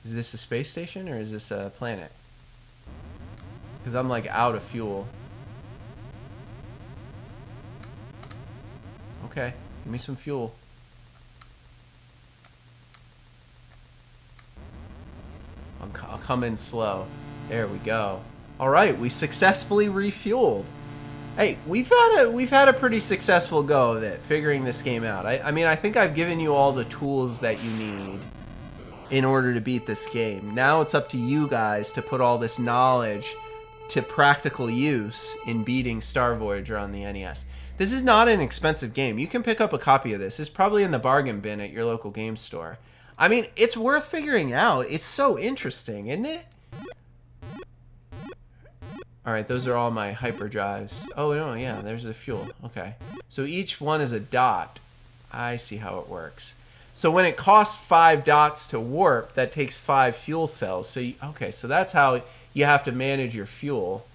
Is this a space station or is this a planet? Because I'm like out of fuel. Okay, give me some fuel. I'll come in slow. There we go. All right, we successfully refueled. Hey, we've had a pretty successful go of it, figuring this game out. I mean, I think I've given you all the tools that you need in order to beat this game. Now it's up to you guys to put all this knowledge to practical use in beating Star Voyager on the NES. This is not an expensive game. You can pick up a copy of this. It's probably in the bargain bin at your local game store. I mean, it's worth figuring out. It's so interesting, isn't it? Alright, those are all my hyperdrives. Oh, no, yeah, there's the fuel. Okay. So each one is a dot. I see how it works. So when it costs 5 dots to warp, that takes 5 fuel cells. So okay, so that's how you have to manage your fuel.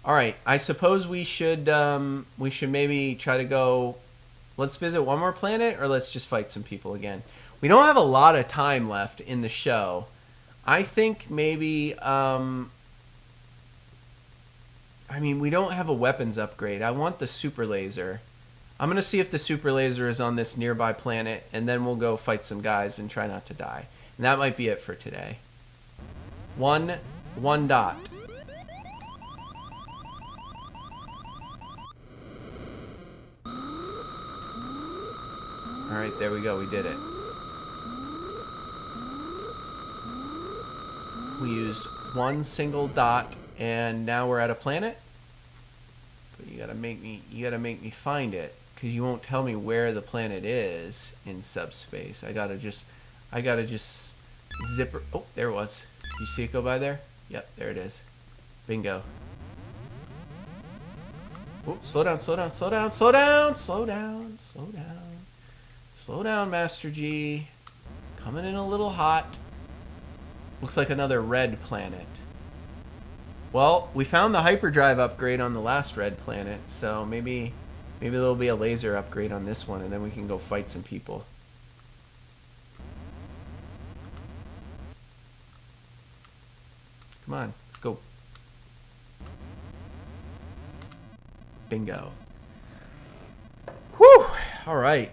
Alright, I suppose we should maybe try to go... Let's visit one more planet, or let's just fight some people again. We don't have a lot of time left in the show. I think maybe... I mean, we don't have a weapons upgrade. I want the super laser. I'm going to see if the super laser is on this nearby planet, and then we'll go fight some guys and try not to die. And that might be it for today. One dot. Alright, there we go. We did it. We used one single dot. And now we're at a planet. But you gotta make me find it, because you won't tell me where the planet is in subspace. I gotta just zipper. Oh, there it was. You see it go by there? Yep, there it is. Bingo. Oh, slow down, slow down, slow down, slow down, slow down, slow down. Slow down, Master G. Coming in a little hot. Looks like another red planet. Well, we found the hyperdrive upgrade on the last red planet, so maybe Maybe there'll be a laser upgrade on this one, and then we can go fight some people. Come on, let's go. Bingo. Whew! Alright.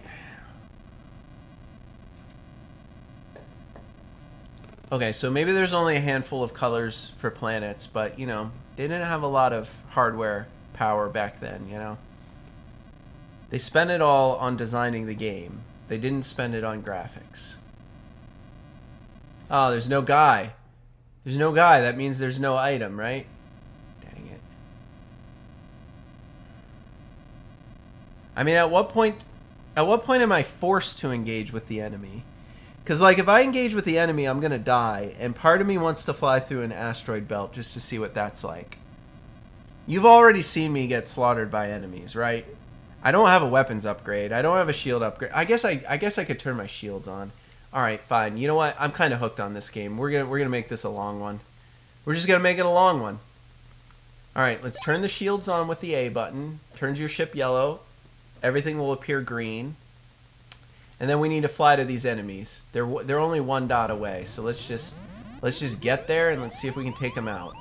Okay, so maybe there's only a handful of colors for planets, but, you know, they didn't have a lot of hardware power back then, you know? They spent it all on designing the game. They didn't spend it on graphics. Oh, there's no guy. There's no guy. That means there's no item, right? Dang it. I mean, at what point am I forced to engage with the enemy? Because, like, if I engage with the enemy, I'm going to die. And part of me wants to fly through an asteroid belt just to see what that's like. You've already seen me get slaughtered by enemies, right? I don't have a weapons upgrade. I don't have a shield upgrade. I guess I could turn my shields on. All right, fine. You know what? I'm kind of hooked on this game. We're gonna make this a long one. We're just gonna make it a long one. All right, let's turn the shields on with the A button. Turns your ship yellow. Everything will appear green. And then we need to fly to these enemies. They're only one dot away. So let's just get there and let's see if we can take them out.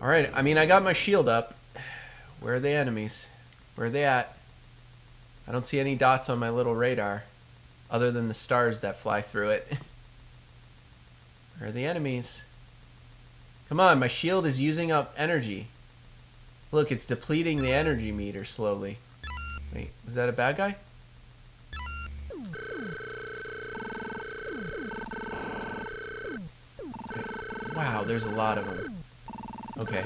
Alright, I mean, I got my shield up. Where are the enemies? Where are they at? I don't see any dots on my little radar, other than the stars that fly through it. Where are the enemies? Come on, my shield is using up energy. Look, it's depleting the energy meter slowly. Wait, was that a bad guy? Okay. Wow, there's a lot of them. Okay.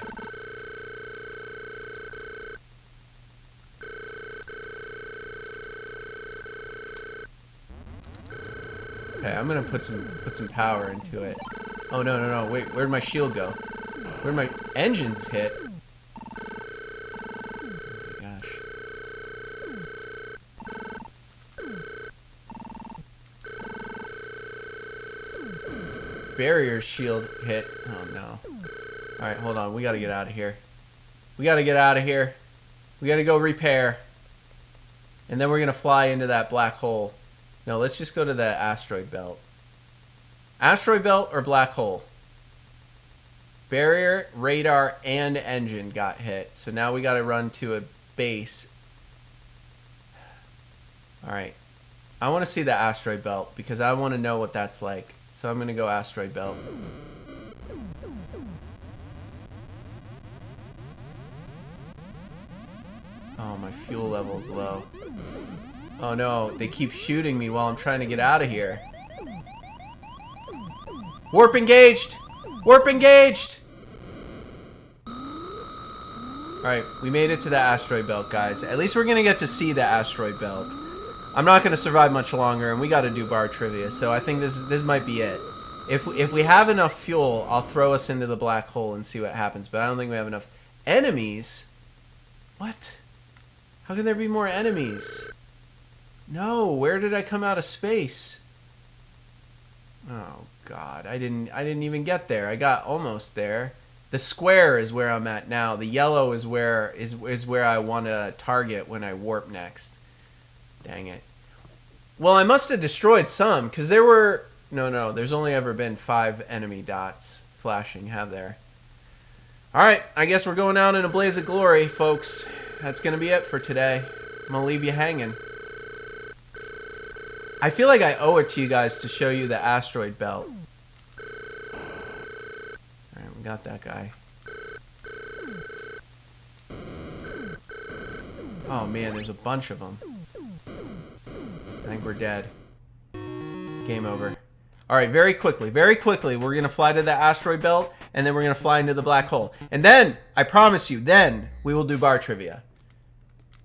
Okay, I'm gonna put some power into it. Oh no! Wait, where'd my shield go? Where'd my engines hit? Oh my gosh. Barrier shield hit. Oh no. Alright, hold on. We gotta get out of here. We gotta get out of here. We gotta go repair. And then we're gonna fly into that black hole. No, let's just go to the asteroid belt. Asteroid belt or black hole? Barrier, radar, and engine got hit. So now we gotta run to a base. Alright. I wanna see the asteroid belt because I wanna know what that's like. So I'm gonna go asteroid belt. Oh, my fuel level's low. Oh no, they keep shooting me while I'm trying to get out of here. Warp engaged! Warp engaged! Alright, we made it to the asteroid belt, guys. At least we're gonna get to see the asteroid belt. I'm not gonna survive much longer, and we gotta do bar trivia, so I think this might be it. If we have enough fuel, I'll throw us into the black hole and see what happens, but I don't think we have enough enemies. What? How can there be more enemies? No, where did I come out of space? Oh god, I didn't even get there. I got almost there. The square is where I'm at now. The yellow is where I want to target when I warp next. Dang it. Well, I must have destroyed some because there were no, there's only ever been 5 enemy dots flashing, have there? Alright, I guess we're going out in a blaze of glory, folks. That's going to be it for today. I'm going to leave you hanging. I feel like I owe it to you guys to show you the asteroid belt. Alright, we got that guy. Oh man, there's a bunch of them. I think we're dead. Game over. Alright, very quickly, we're going to fly to the asteroid belt, and then we're going to fly into the black hole. And then, I promise you, then we will do bar trivia.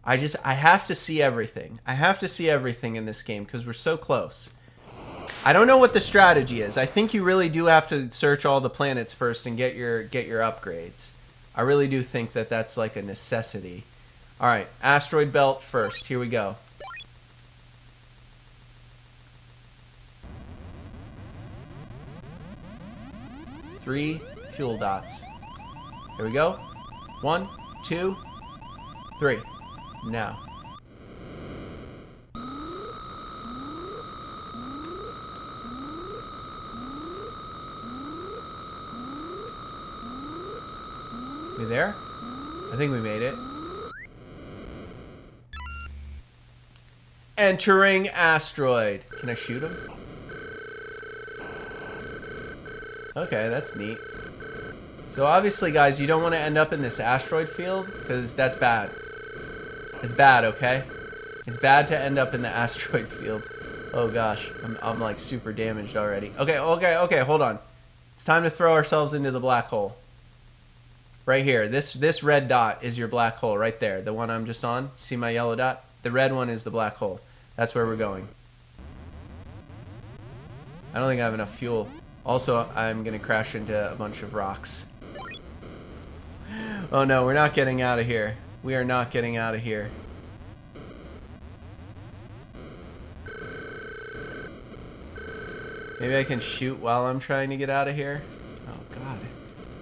I have to see everything. I have to see everything in this game because we're so close. I don't know what the strategy is. I think you really do have to search all the planets first and get your upgrades. I really do think that that's like a necessity. All right, asteroid belt first. Here we go. 3 fuel dots. Here we go. 1, 2, 3. Now. We there? I think we made it. Entering asteroid. Can I shoot him? Okay, that's neat. So obviously, guys, you don't want to end up in this asteroid field because that's bad. It's bad, okay? It's bad to end up in the asteroid field. Oh gosh, I'm like super damaged already. Okay, hold on. It's time to throw ourselves into the black hole. Right here, this red dot is your black hole right there. The one I'm just on. See my yellow dot? The red one is the black hole. That's where we're going. I don't think I have enough fuel. Also, I'm gonna crash into a bunch of rocks. Oh no, we're not getting out of here. We are not getting out of here. Maybe I can shoot while I'm trying to get out of here. Oh god.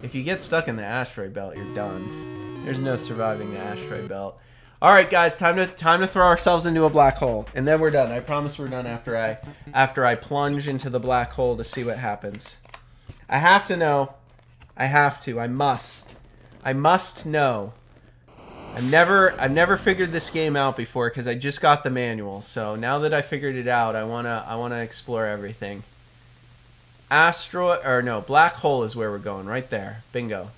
If you get stuck in the asteroid belt, you're done. There's no surviving the asteroid belt. Alright guys, time to throw ourselves into a black hole. And then we're done. I promise we're done after I plunge into the black hole to see what happens. I have to know. I must know. I've never figured this game out before because I just got the manual. So now that I figured it out, I wanna explore everything. Black hole is where we're going, right there. Bingo.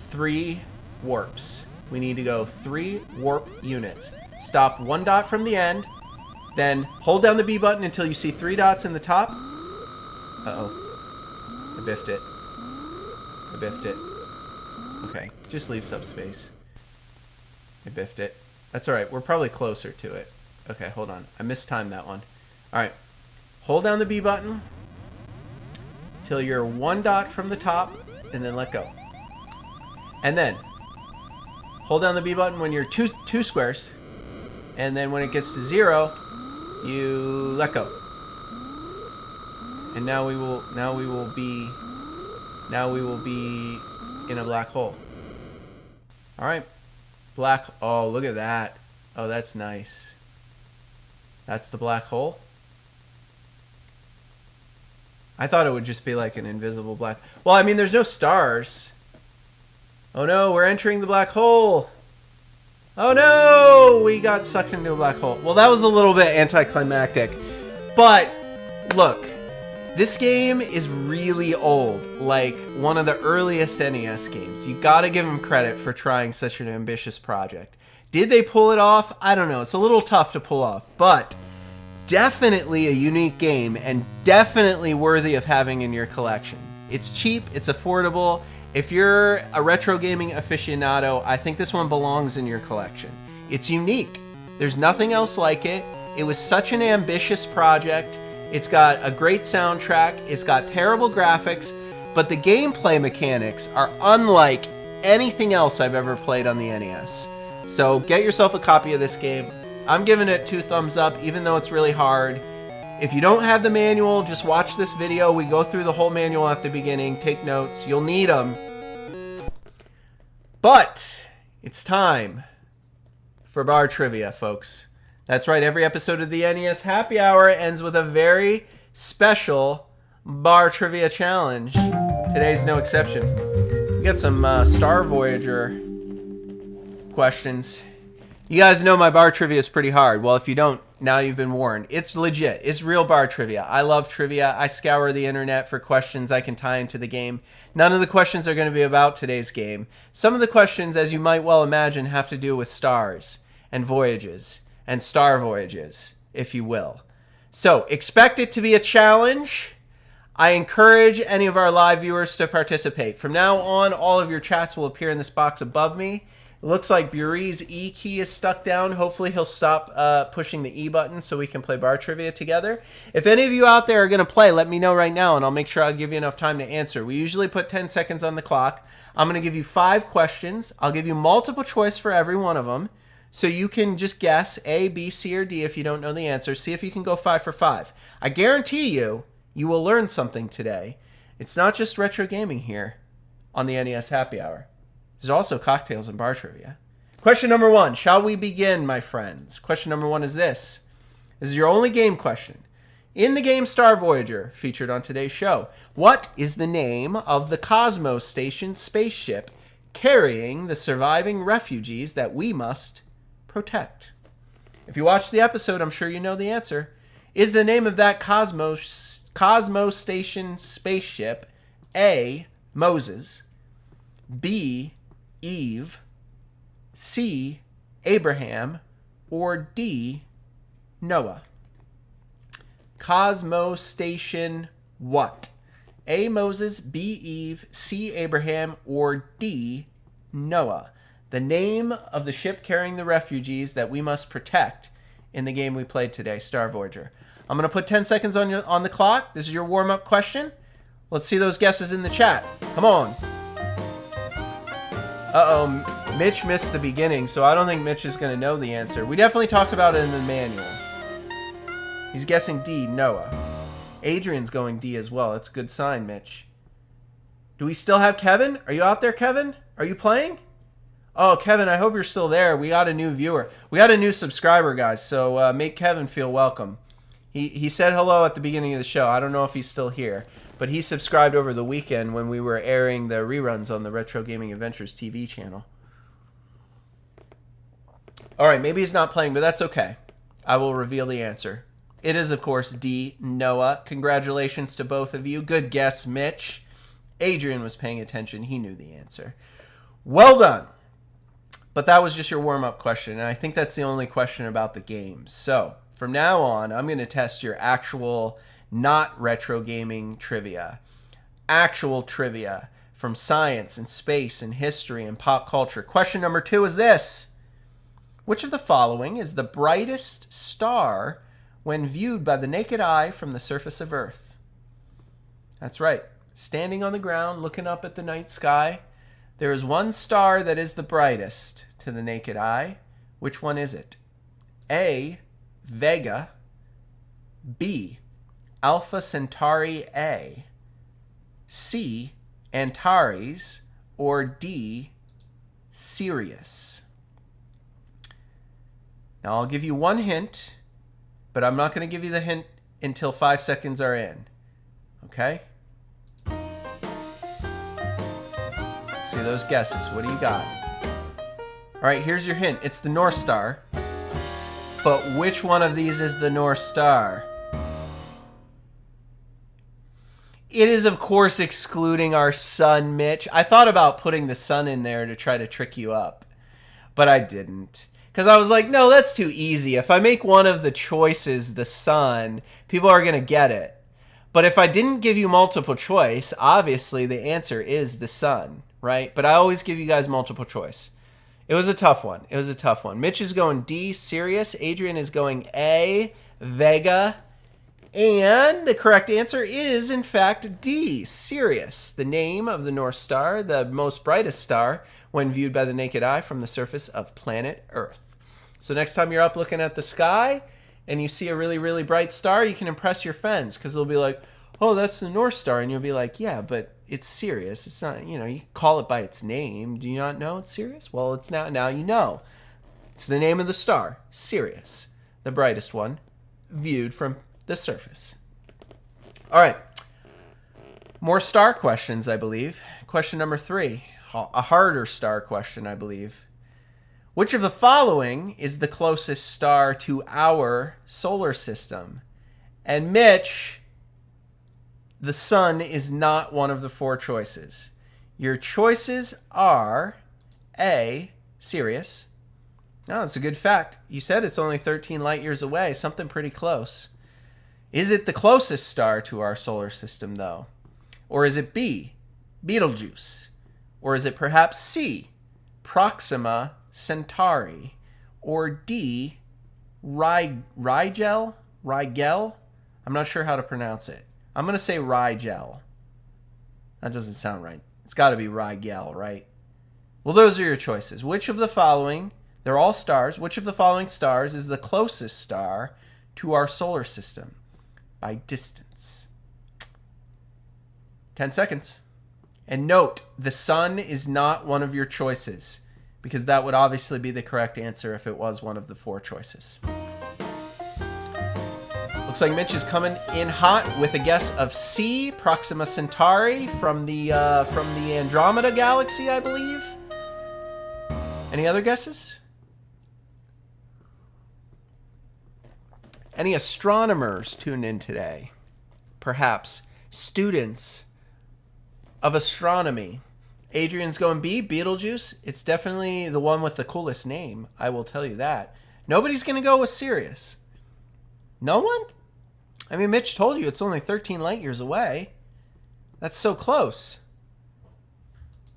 3 warps. We need to go 3 warp units. Stop 1 dot from the end, then hold down the B button until you see 3 dots in the top. Uh-oh. I biffed it. Okay, just leave subspace. I biffed it. That's alright, we're probably closer to it. Okay, hold on. I mistimed that one. Alright. Hold down the B button till you're 1 dot from the top, and then let go. And then hold down the B button when you're two squares, and then when it gets to 0, you let go. And now we will be in a black hole. All right, black. Oh, look at that. Oh, that's nice. That's the black hole. I thought it would just be like an invisible black. Well, I mean, there's no stars. Oh no, we're entering the black hole. Oh no, we got sucked into a black hole. Well, that was a little bit anticlimactic. But look, this game is really old, like one of the earliest NES games. You gotta give them credit for trying such an ambitious project. Did they pull it off? I don't know. It's a little tough to pull off, but definitely a unique game and definitely worthy of having in your collection. It's cheap, it's affordable. If you're a retro gaming aficionado, I think this one belongs in your collection. It's unique. There's nothing else like it. It was such an ambitious project. It's got a great soundtrack. It's got terrible graphics, but the gameplay mechanics are unlike anything else I've ever played on the NES. So get yourself a copy of this game. I'm giving it 2 thumbs up, even though it's really hard. If you don't have the manual, just watch this video. We go through the whole manual at the beginning. Take notes. You'll need them. But it's time for bar trivia, folks. That's right. Every episode of the NES Happy Hour ends with a very special bar trivia challenge. Today's no exception. We got some Star Voyager questions. You guys know my bar trivia is pretty hard. Well, if you don't, now you've been warned. It's legit. It's real bar trivia. I love trivia. I scour the internet for questions I can tie into the game. None of the questions are going to be about today's game. Some of the questions, as you might well imagine, have to do with stars and voyages and star voyages, if you will. So, expect it to be a challenge. I encourage any of our live viewers to participate. From now on, all of your chats will appear in this box above me. It looks like Buri's E key is stuck down. Hopefully he'll stop pushing the E button so we can play bar trivia together. If any of you out there are going to play, let me know right now and I'll make sure I'll give you enough time to answer. We usually put 10 seconds on the clock. I'm going to give you 5 questions. I'll give you multiple choice for every one of them. So you can just guess A, B, C, or D if you don't know the answer. See if you can go 5 for 5. I guarantee you, you will learn something today. It's not just retro gaming here on the NES Happy Hour. There's also cocktails and bar trivia. Question number 1. Shall we begin, my friends? Question number 1 is this. This is your only game question. In the game Star Voyager, featured on today's show, what is the name of the Cosmo Station spaceship carrying the surviving refugees that we must protect? If you watched the episode, I'm sure you know the answer. Is the name of that Cosmo Station spaceship A, Moses, B, Eve, C, Abraham, or D, Noah? Cosmo Station what? A, Moses, B, Eve, C, Abraham, or D, Noah? The name of the ship carrying the refugees that we must protect in the game we played today, Star Voyager. I'm going to put 10 seconds on the clock. This is your warm-up question. Let's see those guesses in the chat. Come on. Uh-oh, Mitch missed the beginning, so I don't think Mitch is going to know the answer. We definitely talked about it in the manual. He's guessing D, Noah. Adrian's going D as well. That's a good sign, Mitch. Do we still have Kevin? Are you out there, Kevin? Are you playing? Oh, Kevin, I hope you're still there. We got a new viewer. We got a new subscriber, guys, so make Kevin feel welcome. He said hello at the beginning of the show. I don't know if he's still here, but he subscribed over the weekend when we were airing the reruns on the Retro Gaming Adventures TV channel. All right, maybe he's not playing, but that's okay. I will reveal the answer. It is, of course, D, Noah. Congratulations to both of you. Good guess, Mitch. Adrian was paying attention. He knew the answer. Well done. But that was just your warm-up question, and I think that's the only question about the games. So, from now on, I'm going to test your actual, not retro gaming trivia. Actual trivia from science and space and history and pop culture. Question number 2 is this. Which of the following is the brightest star when viewed by the naked eye from the surface of Earth? That's right. Standing on the ground, looking up at the night sky, there is one star that is the brightest to the naked eye. Which one is it? A, Vega, B, Alpha Centauri A, C, Antares, or D, Sirius? Now I'll give you one hint, but I'm not going to give you the hint until 5 seconds are in. Okay? Let's see those guesses. What do you got? All right, here's your hint. It's the North Star. But which one of these is the North Star? It is, of course, excluding our sun, Mitch. I thought about putting the sun in there to try to trick you up, but I didn't. Because I was like, no, that's too easy. If I make one of the choices the sun, people are going to get it. But if I didn't give you multiple choice, obviously the answer is the sun, right? But I always give you guys multiple choice. It was a tough one. It was a tough one. Mitch is going D, Sirius. Adrian is going A, Vega. And the correct answer is, in fact, D, Sirius, the name of the North Star, the most brightest star when viewed by the naked eye from the surface of planet Earth. So next time you're up looking at the sky and you see a really, really bright star, you can impress your friends because they'll be like, oh, that's the North Star. And you'll be like, yeah, but it's Sirius. It's not, you call it by its name. Do you not know it's Sirius? Well, it's now you know. It's the name of the star, Sirius, the brightest one, viewed from the surface. All right. More star questions, I believe. Question number 3. A harder star question, I believe. Which of the following is the closest star to our solar system? And Mitch, the sun is not one of the 4 choices. Your choices are A, Sirius. No, that's a good fact. You said it's only 13 light years away, something pretty close. Is it the closest star to our solar system, though? Or is it B, Betelgeuse? Or is it perhaps C, Proxima Centauri? Or D, Rigel? I'm not sure how to pronounce it. I'm going to say Rigel. That doesn't sound right. It's got to be Rigel, right? Well, those are your choices. Which of the following, they're all stars, which of the following stars is the closest star to our solar system by distance? 10 seconds. And note, the sun is not one of your choices, because that would obviously be the correct answer if it was one of the 4 choices. Looks like Mitch is coming in hot with a guess of C, Proxima Centauri, from the Andromeda Galaxy, I believe. Any other guesses? Any astronomers tuned in today? Perhaps students of astronomy. Adrian's going B, Beetlejuice. It's definitely the one with the coolest name, I will tell you that. Nobody's going to go with Sirius. No one? I mean, Mitch told you it's only 13 light years away. That's so close.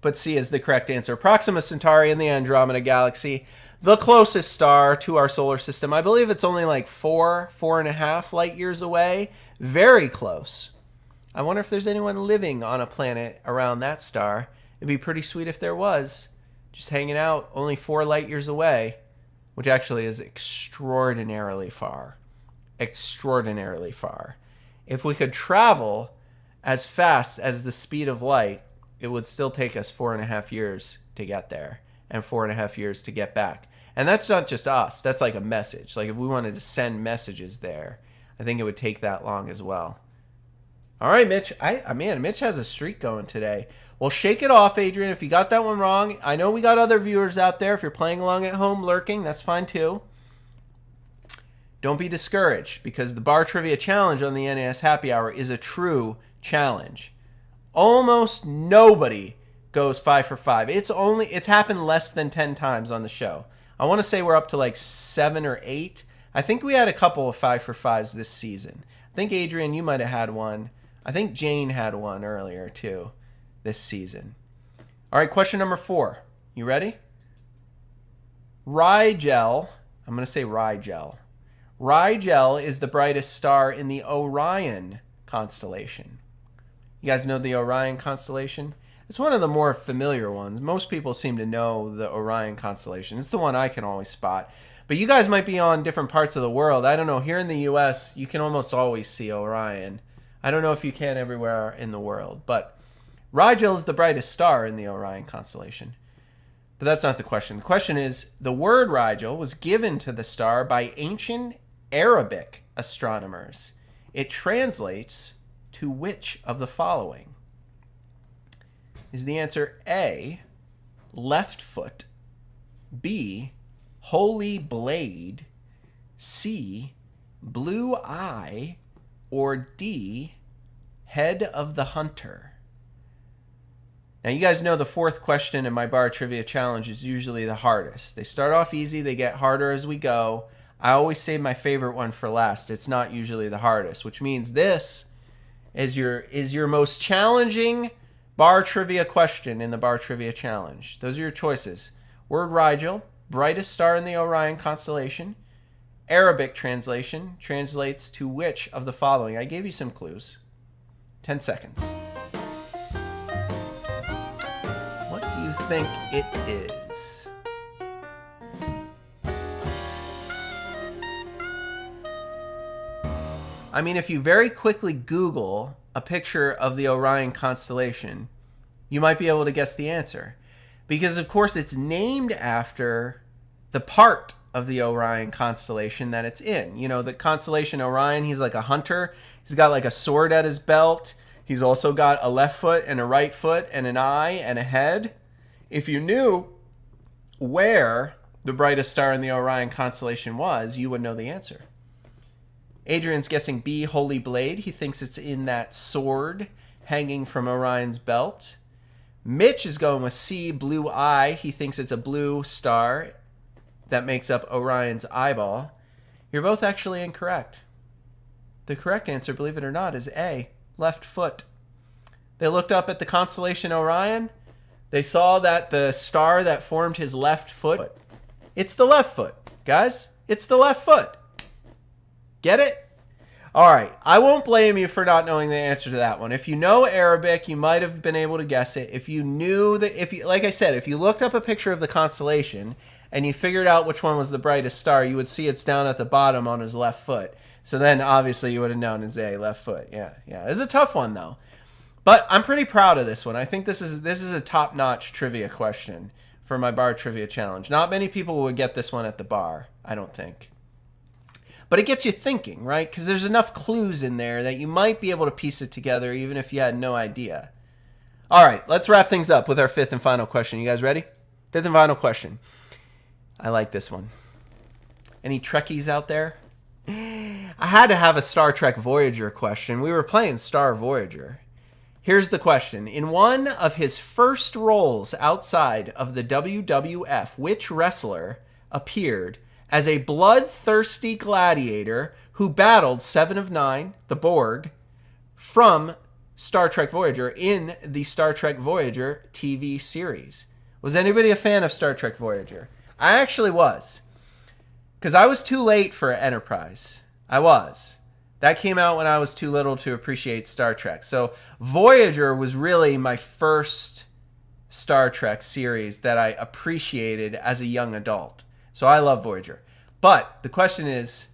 But C is the correct answer. Proxima Centauri in the Andromeda Galaxy, the closest star to our solar system. I believe it's only like 4.5 light years away. Very close. I wonder if there's anyone living on a planet around that star. It'd be pretty sweet if there was. Just hanging out, only 4 light years away, which actually is extraordinarily far. Extraordinarily far. If we could travel as fast as the speed of light, it would still take us 4.5 years to get there and 4.5 years to get back. And that's not just us. That's like a message. Like if we wanted to send messages there, I think it would take that long as well. All right, Mitch. Man, Mitch has a streak going today. Well, shake it off, Adrian. If you got that one wrong, I know we got other viewers out there. If you're playing along at home, lurking, that's fine too. Don't be discouraged, because the Bar Trivia Challenge on the NES Happy Hour is a true challenge. Almost nobody goes 5 for 5. It's happened less than 10 times on the show. I want to say we're up to like 7 or 8. I think we had a couple of 5 for 5s this season. I think, Adrian, you might have had one. I think Jane had one earlier too this season. All right, question number 4. You ready? Rigel. I'm going to say Rigel. Rigel is the brightest star in the Orion constellation. You guys know the Orion constellation? It's one of the more familiar ones. Most people seem to know the Orion constellation. It's the one I can always spot. But you guys might be on different parts of the world. I don't know. Here in the U.S., you can almost always see Orion. I don't know if you can everywhere in the world. But Rigel is the brightest star in the Orion constellation. But that's not the question. The question is, the word Rigel was given to the star by ancient Arabic astronomers. It translates to which of the following? Is the answer A, left foot, B, holy blade, C, blue eye, or D, head of the hunter? Now, you guys know the 4th question in my Bar Trivia Challenge is usually the hardest. They start off easy, they get harder as we go. I always save my favorite one for last. It's not usually the hardest, which means this is your most challenging Bar Trivia question in the Bar Trivia Challenge. Those are your choices. Word Rigel, brightest star in the Orion constellation. Arabic translation translates to which of the following? I gave you some clues. 10 seconds. What do you think it is? I mean, if you very quickly Google a picture of the Orion constellation, you might be able to guess the answer. Because, of course, it's named after the part of the Orion constellation that it's in. You know, the constellation Orion, he's like a hunter. He's got like a sword at his belt. He's also got a left foot and a right foot and an eye and a head. If you knew where the brightest star in the Orion constellation was, you would know the answer. Adrian's guessing B, holy blade. He thinks it's in that sword hanging from Orion's belt. Mitch is going with C, blue eye. He thinks it's a blue star that makes up Orion's eyeball. You're both actually incorrect. The correct answer, believe it or not, is A, left foot. They looked up at the constellation Orion. They saw that the star that formed his left foot, it's the left foot, guys. It's the left foot. Get it? All right. I won't blame you for not knowing the answer to that one. If you know Arabic, you might have been able to guess it. If you knew that, like I said, if you looked up a picture of the constellation and you figured out which one was the brightest star, you would see it's down at the bottom on his left foot. So then obviously you would have known it's A, left foot. Yeah. It's a tough one though. But I'm pretty proud of this one. I think this is a top-notch trivia question for my bar trivia challenge. Not many people would get this one at the bar, I don't think. But it gets you thinking, right? Because there's enough clues in there that you might be able to piece it together even if you had no idea. All right, let's wrap things up with our fifth and final question. You guys ready? Fifth and final question. I like this one. Any Trekkies out there? I had to have a Star Trek Voyager question. We were playing Star Voyager. Here's the question. In one of his first roles outside of the WWF, which wrestler appeared as a bloodthirsty gladiator who battled Seven of Nine, the Borg, from Star Trek Voyager in the Star Trek Voyager TV series? Was anybody a fan of Star Trek Voyager? I actually was. Because I was too late for Enterprise. I was. That came out when I was too little to appreciate Star Trek. So Voyager was really my first Star Trek series that I appreciated as a young adult. So I love Voyager. But the question is,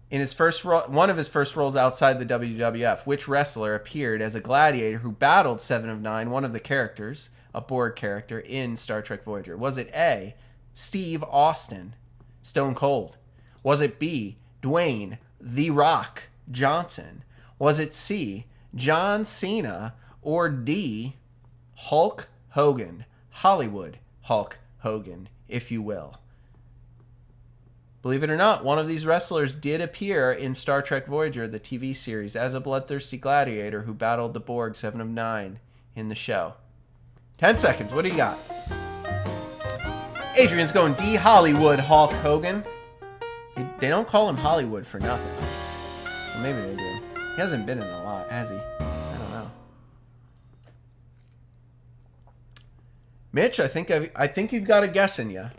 in his one of his first roles outside the WWF, which wrestler appeared as a gladiator who battled Seven of Nine, one of the characters, a Borg character, in Star Trek Voyager? Was it A, Steve Austin, Stone Cold? Was it B, Dwayne The Rock Johnson? Was it C, John Cena? Or D, Hulk Hogan? Hollywood Hulk Hogan, if you will. Believe it or not, one of these wrestlers did appear in Star Trek Voyager, the TV series, as a bloodthirsty gladiator who battled the Borg 7 of 9 in the show. 10 seconds. What do you got? Adrian's going D, Hollywood Hulk Hogan. They don't call him Hollywood for nothing. Well, maybe they do. He hasn't been in a lot, has he? I don't know. Mitch, I think you've got a guess in you.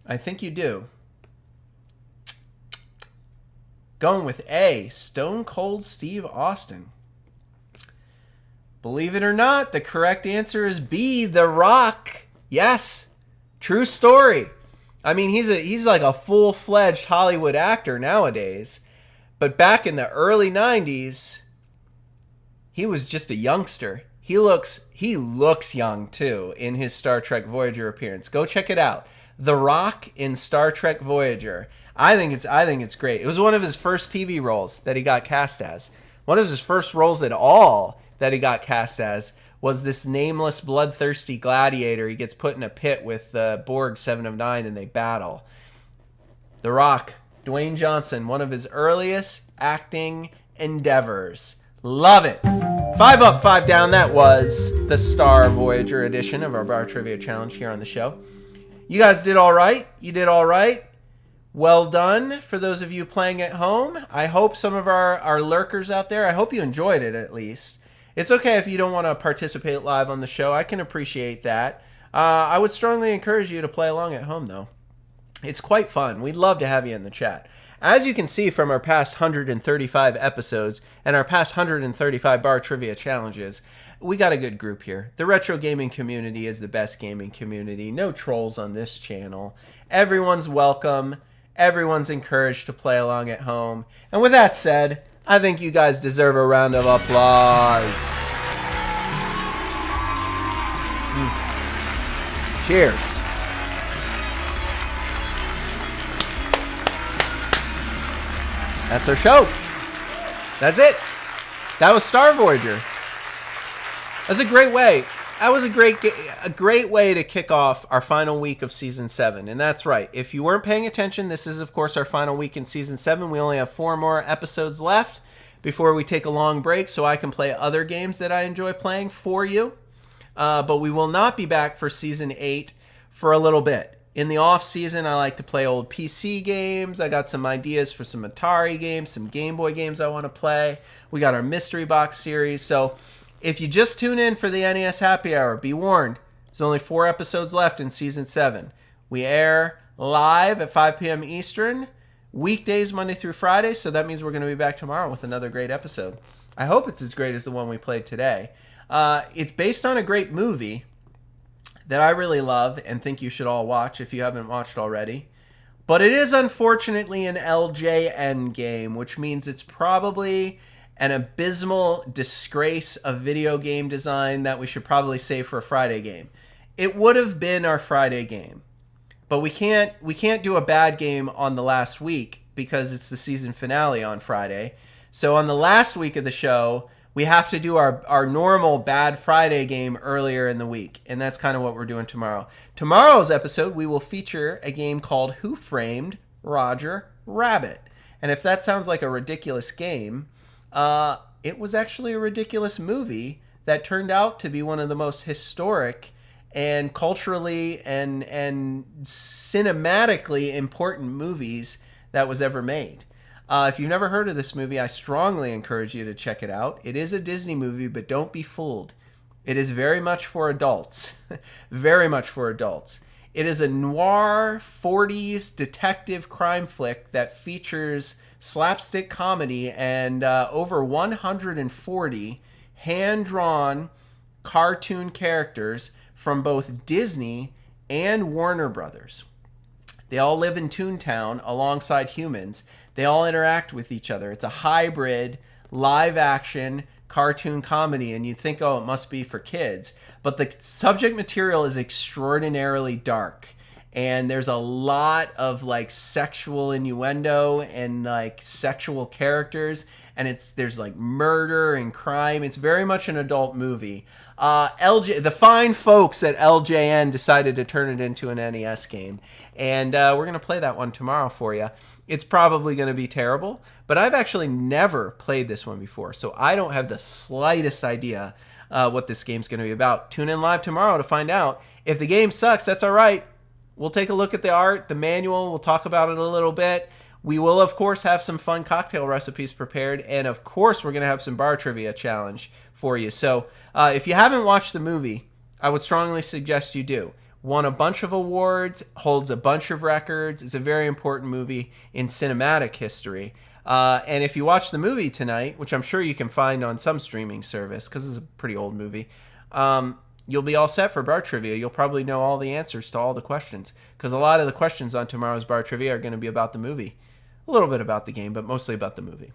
I think you do. Going with A, Stone Cold Steve Austin. Believe it or not, the correct answer is B, The Rock. Yes, true story. I mean, he's like a full-fledged Hollywood actor nowadays. But back in the early 90s, he was just a youngster. He looks young, too, in his Star Trek Voyager appearance. Go check it out. The Rock in Star Trek Voyager. I think it's great. It was one of his first TV roles that he got cast as. One of his first roles at all that he got cast as was this nameless bloodthirsty gladiator. He gets put in a pit with the Borg 7 of 9 and they battle. The Rock, Dwayne Johnson, one of his earliest acting endeavors. Love it. 5 up, 5 down. That was the Star Voyager edition of our Bar Trivia Challenge here on the show. You guys did all right. You did all right. Well done for those of you playing at home. I hope some of our lurkers out there, I hope you enjoyed it at least. It's okay if you don't want to participate live on the show. I can appreciate that. I would strongly encourage you to play along at home, though. It's quite fun. We'd love to have you in the chat. As you can see from our past 135 episodes and our past 135 Bar Trivia Challenges, we got a good group here. The retro gaming community is the best gaming community. No trolls on this channel. Everyone's welcome. Everyone's encouraged to play along at home. And with that said, I think you guys deserve a round of applause. Cheers. That's our show. That's it. That was Star Voyager. That's a great way. That was a great way to kick off our final week of Season 7. And that's right. If you weren't paying attention, this is, of course, our final week in Season 7. We only have 4 more episodes left before we take a long break so I can play other games that I enjoy playing for you. But we will not be back for Season 8 for a little bit. In the off season, I like to play old PC games. I got some ideas for some Atari games, some Game Boy games I want to play. We got our Mystery Box series. So if you just tune in for the NES Happy Hour, be warned, there's only 4 episodes left in Season 7. We air live at 5 p.m. Eastern, weekdays Monday through Friday, so that means we're going to be back tomorrow with another great episode. I hope it's as great as the one we played today. It's based on a great movie that I really love and think you should all watch if you haven't watched already. But it is unfortunately an LJN game, which means it's probably an abysmal disgrace of video game design that we should probably save for a Friday game. It would have been our Friday game, but we can't do a bad game on the last week because it's the season finale on Friday. So on the last week of the show, we have to do our normal Bad Friday game earlier in the week, and that's kind of what we're doing tomorrow. Tomorrow's episode, we will feature a game called Who Framed Roger Rabbit. And if that sounds like a ridiculous game, it was actually a ridiculous movie that turned out to be one of the most historic and culturally and cinematically important movies that was ever made. If you've never heard of this movie, I strongly encourage you to check it out. It is a Disney movie, but don't be fooled. It is very much for adults. Very much for adults. It is a noir 40s detective crime flick that features slapstick comedy and over 140 hand-drawn cartoon characters from both Disney and Warner Brothers. They all live in Toontown alongside humans. They all interact with each other. It's a hybrid, live-action cartoon comedy, and you think, oh, it must be for kids. But the subject material is extraordinarily dark, and there's a lot of like sexual innuendo and like sexual characters, and there's like murder and crime. It's very much an adult movie. The fine folks at LJN decided to turn it into an NES game, and we're gonna play that one tomorrow for you. It's probably going to be terrible, but I've actually never played this one before, so I don't have the slightest idea what this game's going to be about. Tune in live tomorrow to find out. If the game sucks, that's all right. We'll take a look at the art, the manual. We'll talk about it a little bit. We will, of course, have some fun cocktail recipes prepared, and of course, we're going to have some bar trivia challenge for you. So if you haven't watched the movie, I would strongly suggest you do. Won a bunch of awards, holds a bunch of records. It's a very important movie in cinematic history. And if you watch the movie tonight, which I'm sure you can find on some streaming service, because it's a pretty old movie, you'll be all set for bar trivia. You'll probably know all the answers to all the questions, because a lot of the questions on tomorrow's bar trivia are going to be about the movie. A little bit about the game, but mostly about the movie.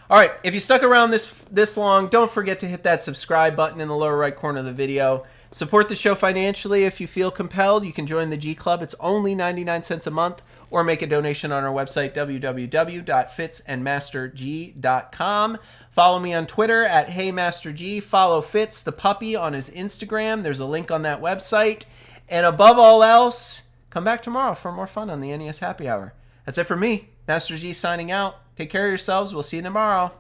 All right, if you stuck around this long, don't forget to hit that subscribe button in the lower right corner of the video. Support the show financially if you feel compelled. You can join the G Club. It's only 99 cents a month, or make a donation on our website, www.fitsandmasterg.com. Follow me on Twitter at HeyMasterG. Follow Fitz the puppy on his Instagram. There's a link on that website. And above all else, come back tomorrow for more fun on the NES Happy Hour. That's it for me. Master G signing out. Take care of yourselves. We'll see you tomorrow.